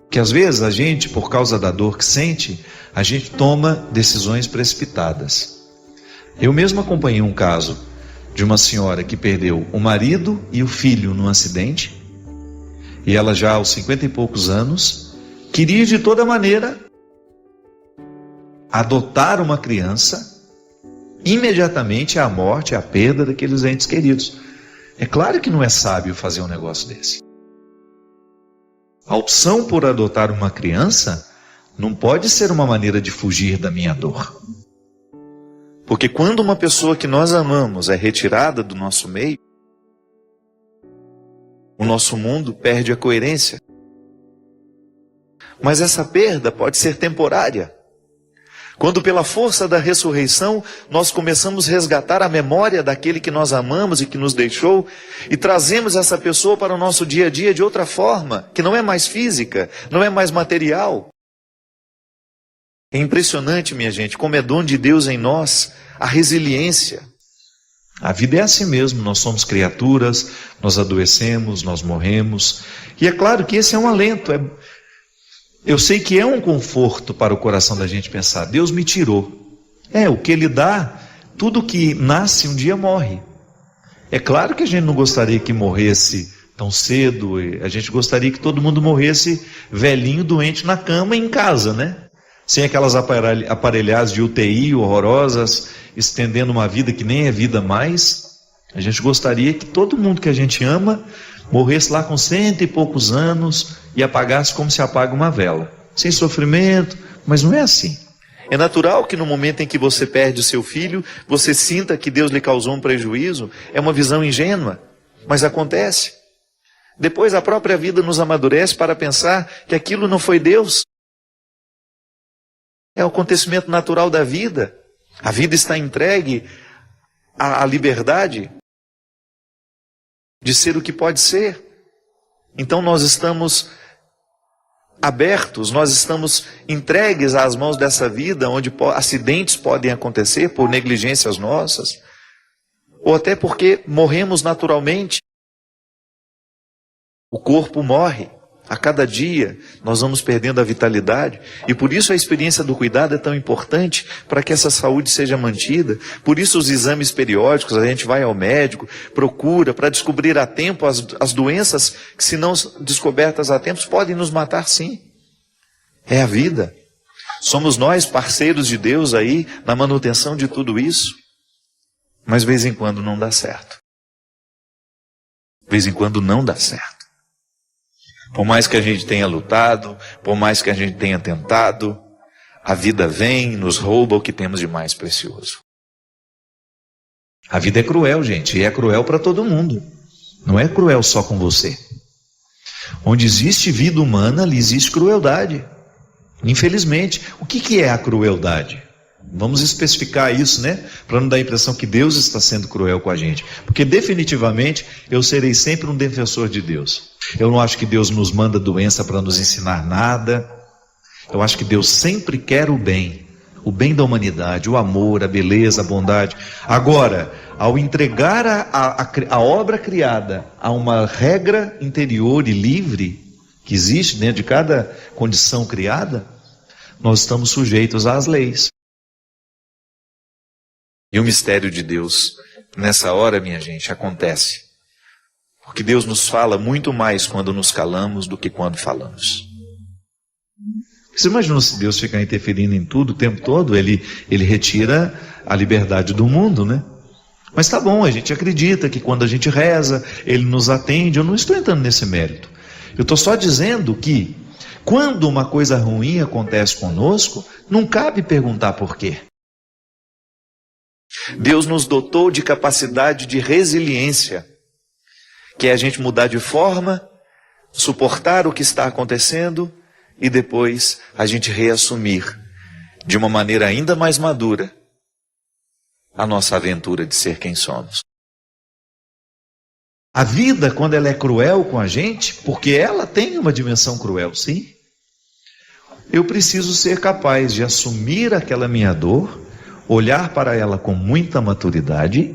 Speaker 1: Que às vezes a gente, por causa da dor que sente, a gente toma decisões precipitadas. Eu mesmo acompanhei um caso de uma senhora que perdeu o marido e o filho num acidente, e ela já aos 50 e poucos anos, queria de toda maneira adotar uma criança, imediatamente à morte, à perda daqueles entes queridos. É claro que não é sábio fazer um negócio desse. A opção por adotar uma criança não pode ser uma maneira de fugir da minha dor. Porque quando uma pessoa que nós amamos é retirada do nosso meio, o nosso mundo perde a coerência. Mas essa perda pode ser temporária. Quando pela força da ressurreição nós começamos a resgatar a memória daquele que nós amamos e que nos deixou e trazemos essa pessoa para o nosso dia a dia de outra forma, que não é mais física, não é mais material. É impressionante, minha gente, como é dom de Deus em nós a resiliência. A vida é assim mesmo, nós somos criaturas, nós adoecemos, nós morremos. E é claro que esse é um alento, eu sei que é um conforto para o coração da gente pensar, Deus me tirou. O que Ele dá, tudo que nasce um dia morre. É claro que a gente não gostaria que morresse tão cedo, a gente gostaria que todo mundo morresse velhinho, doente na cama e em casa, né? Sem aquelas aparelhagens de UTI horrorosas, estendendo uma vida que nem é vida mais. A gente gostaria que todo mundo que a gente ama morresse lá com 100 e poucos anos e apagasse como se apaga uma vela, sem sofrimento, mas não é assim. É natural que no momento em que você perde o seu filho, você sinta que Deus lhe causou um prejuízo. É uma visão ingênua, mas acontece. Depois a própria vida nos amadurece para pensar que aquilo não foi Deus. É o acontecimento natural da vida. A vida está entregue à liberdade de ser o que pode ser. Então nós estamos abertos, nós estamos entregues às mãos dessa vida, onde acidentes podem acontecer por negligências nossas, ou até porque morremos naturalmente. O corpo morre. A cada dia nós vamos perdendo a vitalidade e por isso a experiência do cuidado é tão importante para que essa saúde seja mantida. Por isso os exames periódicos, a gente vai ao médico, procura para descobrir a tempo as doenças que, se não descobertas a tempo, podem nos matar sim. É a vida. Somos nós parceiros de Deus aí na manutenção de tudo isso. Mas de vez em quando não dá certo. De vez em quando não dá certo. Por mais que a gente tenha lutado, por mais que a gente tenha tentado, a vida vem e nos rouba o que temos de mais precioso. A vida é cruel, gente, e é cruel para todo mundo. Não é cruel só com você. Onde existe vida humana, ali existe crueldade. Infelizmente, o que é a crueldade? Vamos especificar isso, né? Para não dar a impressão que Deus está sendo cruel com a gente. Porque definitivamente eu serei sempre um defensor de Deus. Eu não acho que Deus nos manda doença para nos ensinar nada. Eu acho que Deus sempre quer o bem da humanidade, o amor, a beleza, a bondade. Agora, ao entregar a obra criada a uma regra interior e livre, que existe dentro de cada condição criada, nós estamos sujeitos às leis. E o mistério de Deus, nessa hora, minha gente, acontece. Porque Deus nos fala muito mais quando nos calamos do que quando falamos. Você imagina se Deus ficar interferindo em tudo o tempo todo? Ele retira a liberdade do mundo, né? Mas tá bom, a gente acredita que quando a gente reza, Ele nos atende. Eu não estou entrando nesse mérito. Eu estou só dizendo que quando uma coisa ruim acontece conosco, não cabe perguntar por quê. Deus nos dotou de capacidade de resiliência, que é a gente mudar de forma, suportar o que está acontecendo e depois a gente reassumir de uma maneira ainda mais madura a nossa aventura de ser quem somos. A vida, quando ela é cruel com a gente, porque ela tem uma dimensão cruel, sim, eu preciso ser capaz de assumir aquela minha dor, olhar para ela com muita maturidade,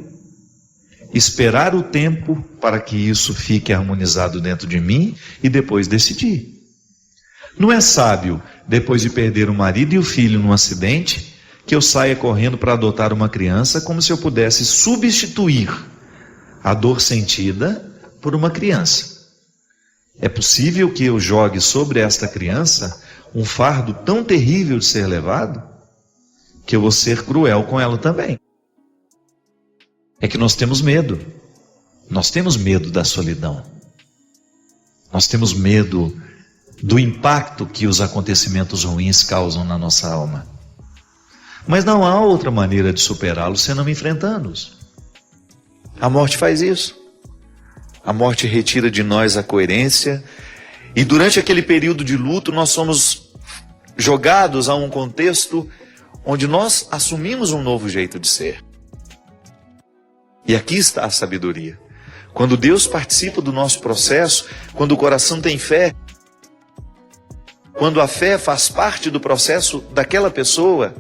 Speaker 1: esperar o tempo para que isso fique harmonizado dentro de mim e depois decidir. Não é sábio, depois de perder o marido e o filho num acidente, que eu saia correndo para adotar uma criança como se eu pudesse substituir a dor sentida por uma criança. É possível que eu jogue sobre esta criança um fardo tão terrível de ser levado, que eu vou ser cruel com ela também. É que nós temos medo. Nós temos medo da solidão. Nós temos medo do impacto que os acontecimentos ruins causam na nossa alma. Mas não há outra maneira de superá-los senão enfrentando-os. A morte faz isso. A morte retira de nós a coerência. E durante aquele período de luto nós somos jogados a um contexto
Speaker 5: onde nós assumimos um novo jeito de ser. E aqui está a sabedoria. Quando Deus participa do nosso processo, quando o coração tem fé, quando a fé faz parte do processo daquela pessoa,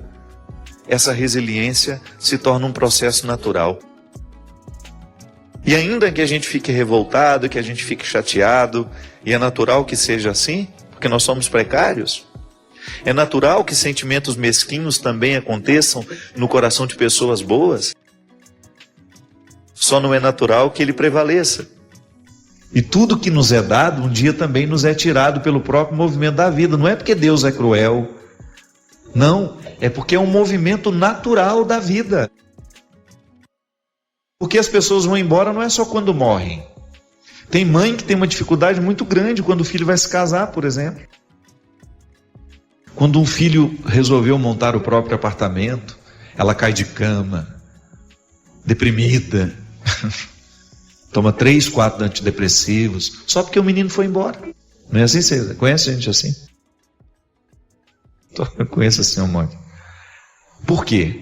Speaker 5: essa resiliência se torna um processo natural. E ainda que a gente fique revoltado, que a gente fique chateado, e é natural que seja assim, porque nós somos precários, é natural que sentimentos mesquinhos também aconteçam no coração de pessoas boas, só não é natural que ele prevaleça. E tudo que nos é dado, um dia também nos é tirado pelo próprio movimento da vida. Não é porque Deus é cruel. Não, é porque é um movimento natural da vida. Porque as pessoas vão embora não é só quando morrem. Tem mãe que tem uma dificuldade muito grande quando o filho vai se casar, por exemplo. Quando um filho resolveu montar o próprio apartamento, ela cai de cama, deprimida. Toma 3, 4 antidepressivos, só porque o menino foi embora. Não é assim, César? Conhece gente assim? Eu conheço assim um monte. Por quê?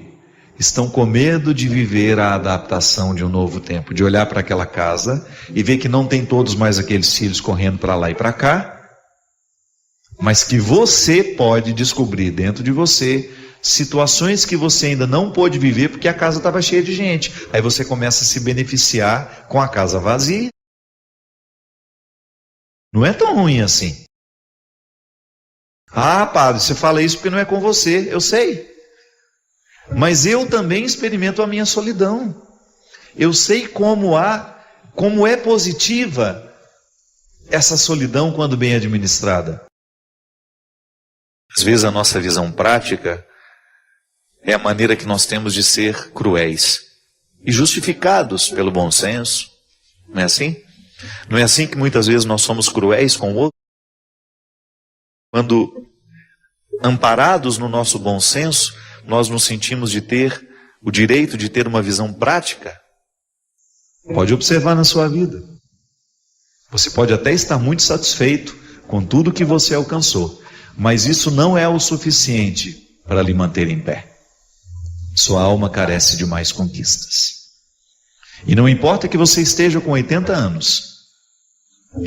Speaker 5: Estão com medo de viver a adaptação de um novo tempo, de olhar para aquela casa e ver que não tem todos mais aqueles filhos correndo para lá e para cá, mas que você pode descobrir dentro de você situações que você ainda não pôde viver porque a casa estava cheia de gente. Aí você começa a se beneficiar com a casa vazia. Não é tão ruim assim. Ah, padre, você fala isso porque não é com você. Eu sei. Mas eu também experimento a minha solidão. Eu sei como é positiva essa solidão quando bem administrada. Às vezes a nossa visão prática é a maneira que nós temos de ser cruéis e justificados pelo bom senso. Não é assim? Não é assim que muitas vezes nós somos cruéis com o outro? Quando amparados no nosso bom senso, nós nos sentimos de ter o direito de ter uma visão prática. Pode observar na sua vida. Você pode até estar muito satisfeito com tudo que você alcançou, mas isso não é o suficiente para lhe manter em pé. Sua alma carece de mais conquistas. E não importa que você esteja com 80 anos,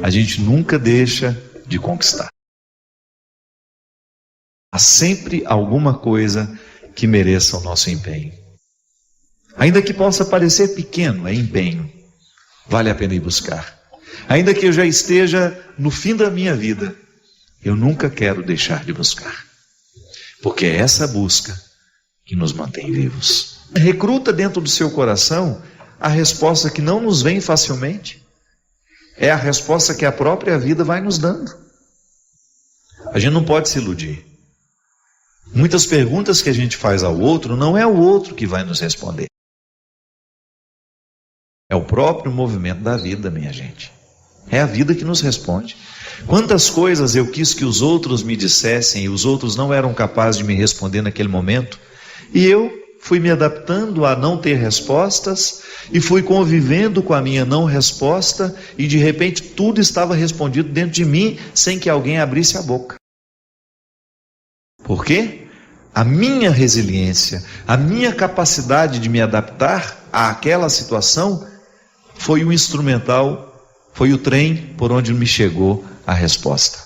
Speaker 5: a gente nunca deixa de conquistar. Há sempre alguma coisa que mereça o nosso empenho. Ainda que possa parecer pequeno, é empenho. Vale a pena ir buscar. Ainda que eu já esteja no fim da minha vida, eu nunca quero deixar de buscar. Porque é essa busca que nos mantém vivos. Recruta dentro do seu coração a resposta que não nos vem facilmente. É a resposta que a própria vida vai nos dando. A gente não pode se iludir. Muitas perguntas que a gente faz ao outro, não é o outro que vai nos responder. É o próprio movimento da vida, minha gente. É a vida que nos responde. Quantas coisas eu quis que os outros me dissessem e os outros não eram capazes de me responder naquele momento, e eu fui me adaptando a não ter respostas e fui convivendo com a minha não resposta e de repente tudo estava respondido dentro de mim sem que alguém abrisse a boca. Por quê? A minha resiliência, a minha capacidade de me adaptar àquela situação foi o instrumental, foi o trem por onde me chegou a resposta.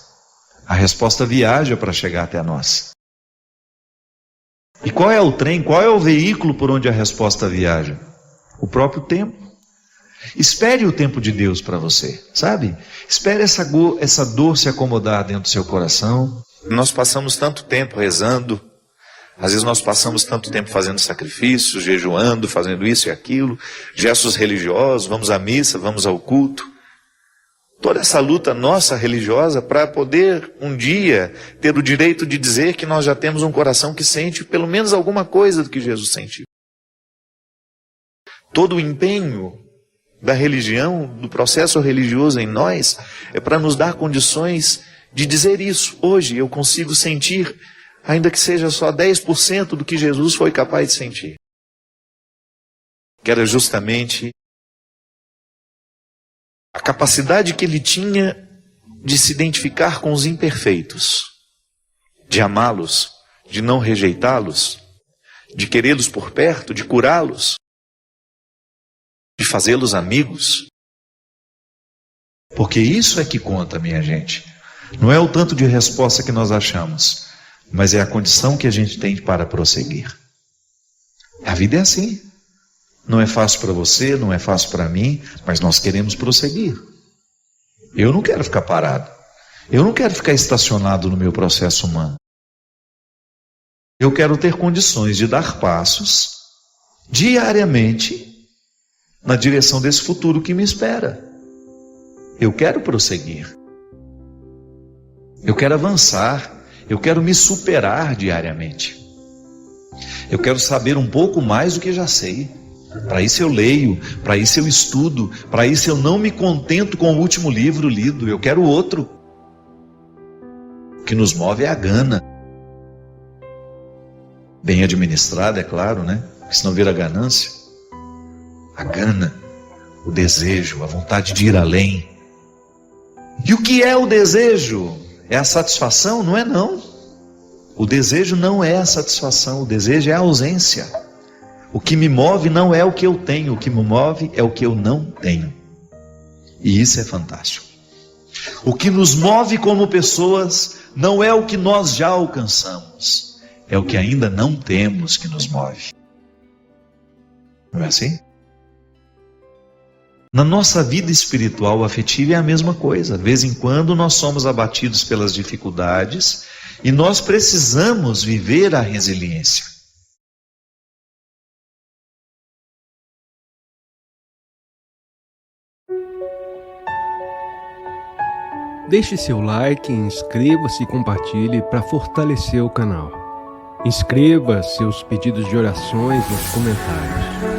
Speaker 5: A resposta viaja para chegar até nós. E qual é o trem, qual é o veículo por onde a resposta viaja? O próprio tempo. Espere o tempo de Deus para você, sabe? Espere essa dor se acomodar dentro do seu coração. Nós passamos tanto tempo rezando, às vezes nós passamos tanto tempo fazendo sacrifícios, jejuando, fazendo isso e aquilo, gestos religiosos, vamos à missa, vamos ao culto. Toda essa luta nossa religiosa para poder um dia ter o direito de dizer que nós já temos um coração que sente pelo menos alguma coisa do que Jesus sentiu. Todo o empenho da religião, do processo religioso em nós, é para nos dar condições de dizer isso. Hoje eu consigo sentir, ainda que seja só 10% do que Jesus foi capaz de sentir. Que era justamente a capacidade que ele tinha de se identificar com os imperfeitos, de amá-los, de não rejeitá-los,
Speaker 1: de querê-los por perto, de curá-los, de fazê-los amigos. Porque isso é que conta, minha gente. Não é o tanto de resposta que nós achamos, mas é a condição que a gente tem para prosseguir. A vida é assim. Não é fácil para você, não é fácil para mim, mas nós queremos prosseguir. Eu não quero ficar parado. Eu não quero ficar estacionado no meu processo humano. Eu quero ter condições de dar passos diariamente na direção desse futuro que me espera. Eu quero prosseguir. Eu quero avançar. Eu quero me superar diariamente. Eu quero saber um pouco mais do que já sei. Para isso eu leio, para isso eu estudo, para isso eu não me contento com o último livro lido, eu quero outro. O que nos move é a gana. Bem administrada, é claro, né? Porque senão vira ganância. A gana, o desejo, a vontade de ir além. E o que é o desejo? É a satisfação? Não é não. O desejo não é a satisfação, o desejo é a ausência. O que me move não é o que eu tenho, o que me move é o que eu não tenho. E isso é fantástico. O que nos move como pessoas não é o que nós já alcançamos, é o que ainda não temos que nos move. Não é assim? Na nossa vida espiritual afetiva é a mesma coisa. De vez em quando nós somos abatidos pelas dificuldades e nós precisamos viver a resiliência.
Speaker 8: Deixe seu like, inscreva-se e compartilhe para fortalecer o canal. Inscreva seus pedidos de orações nos comentários.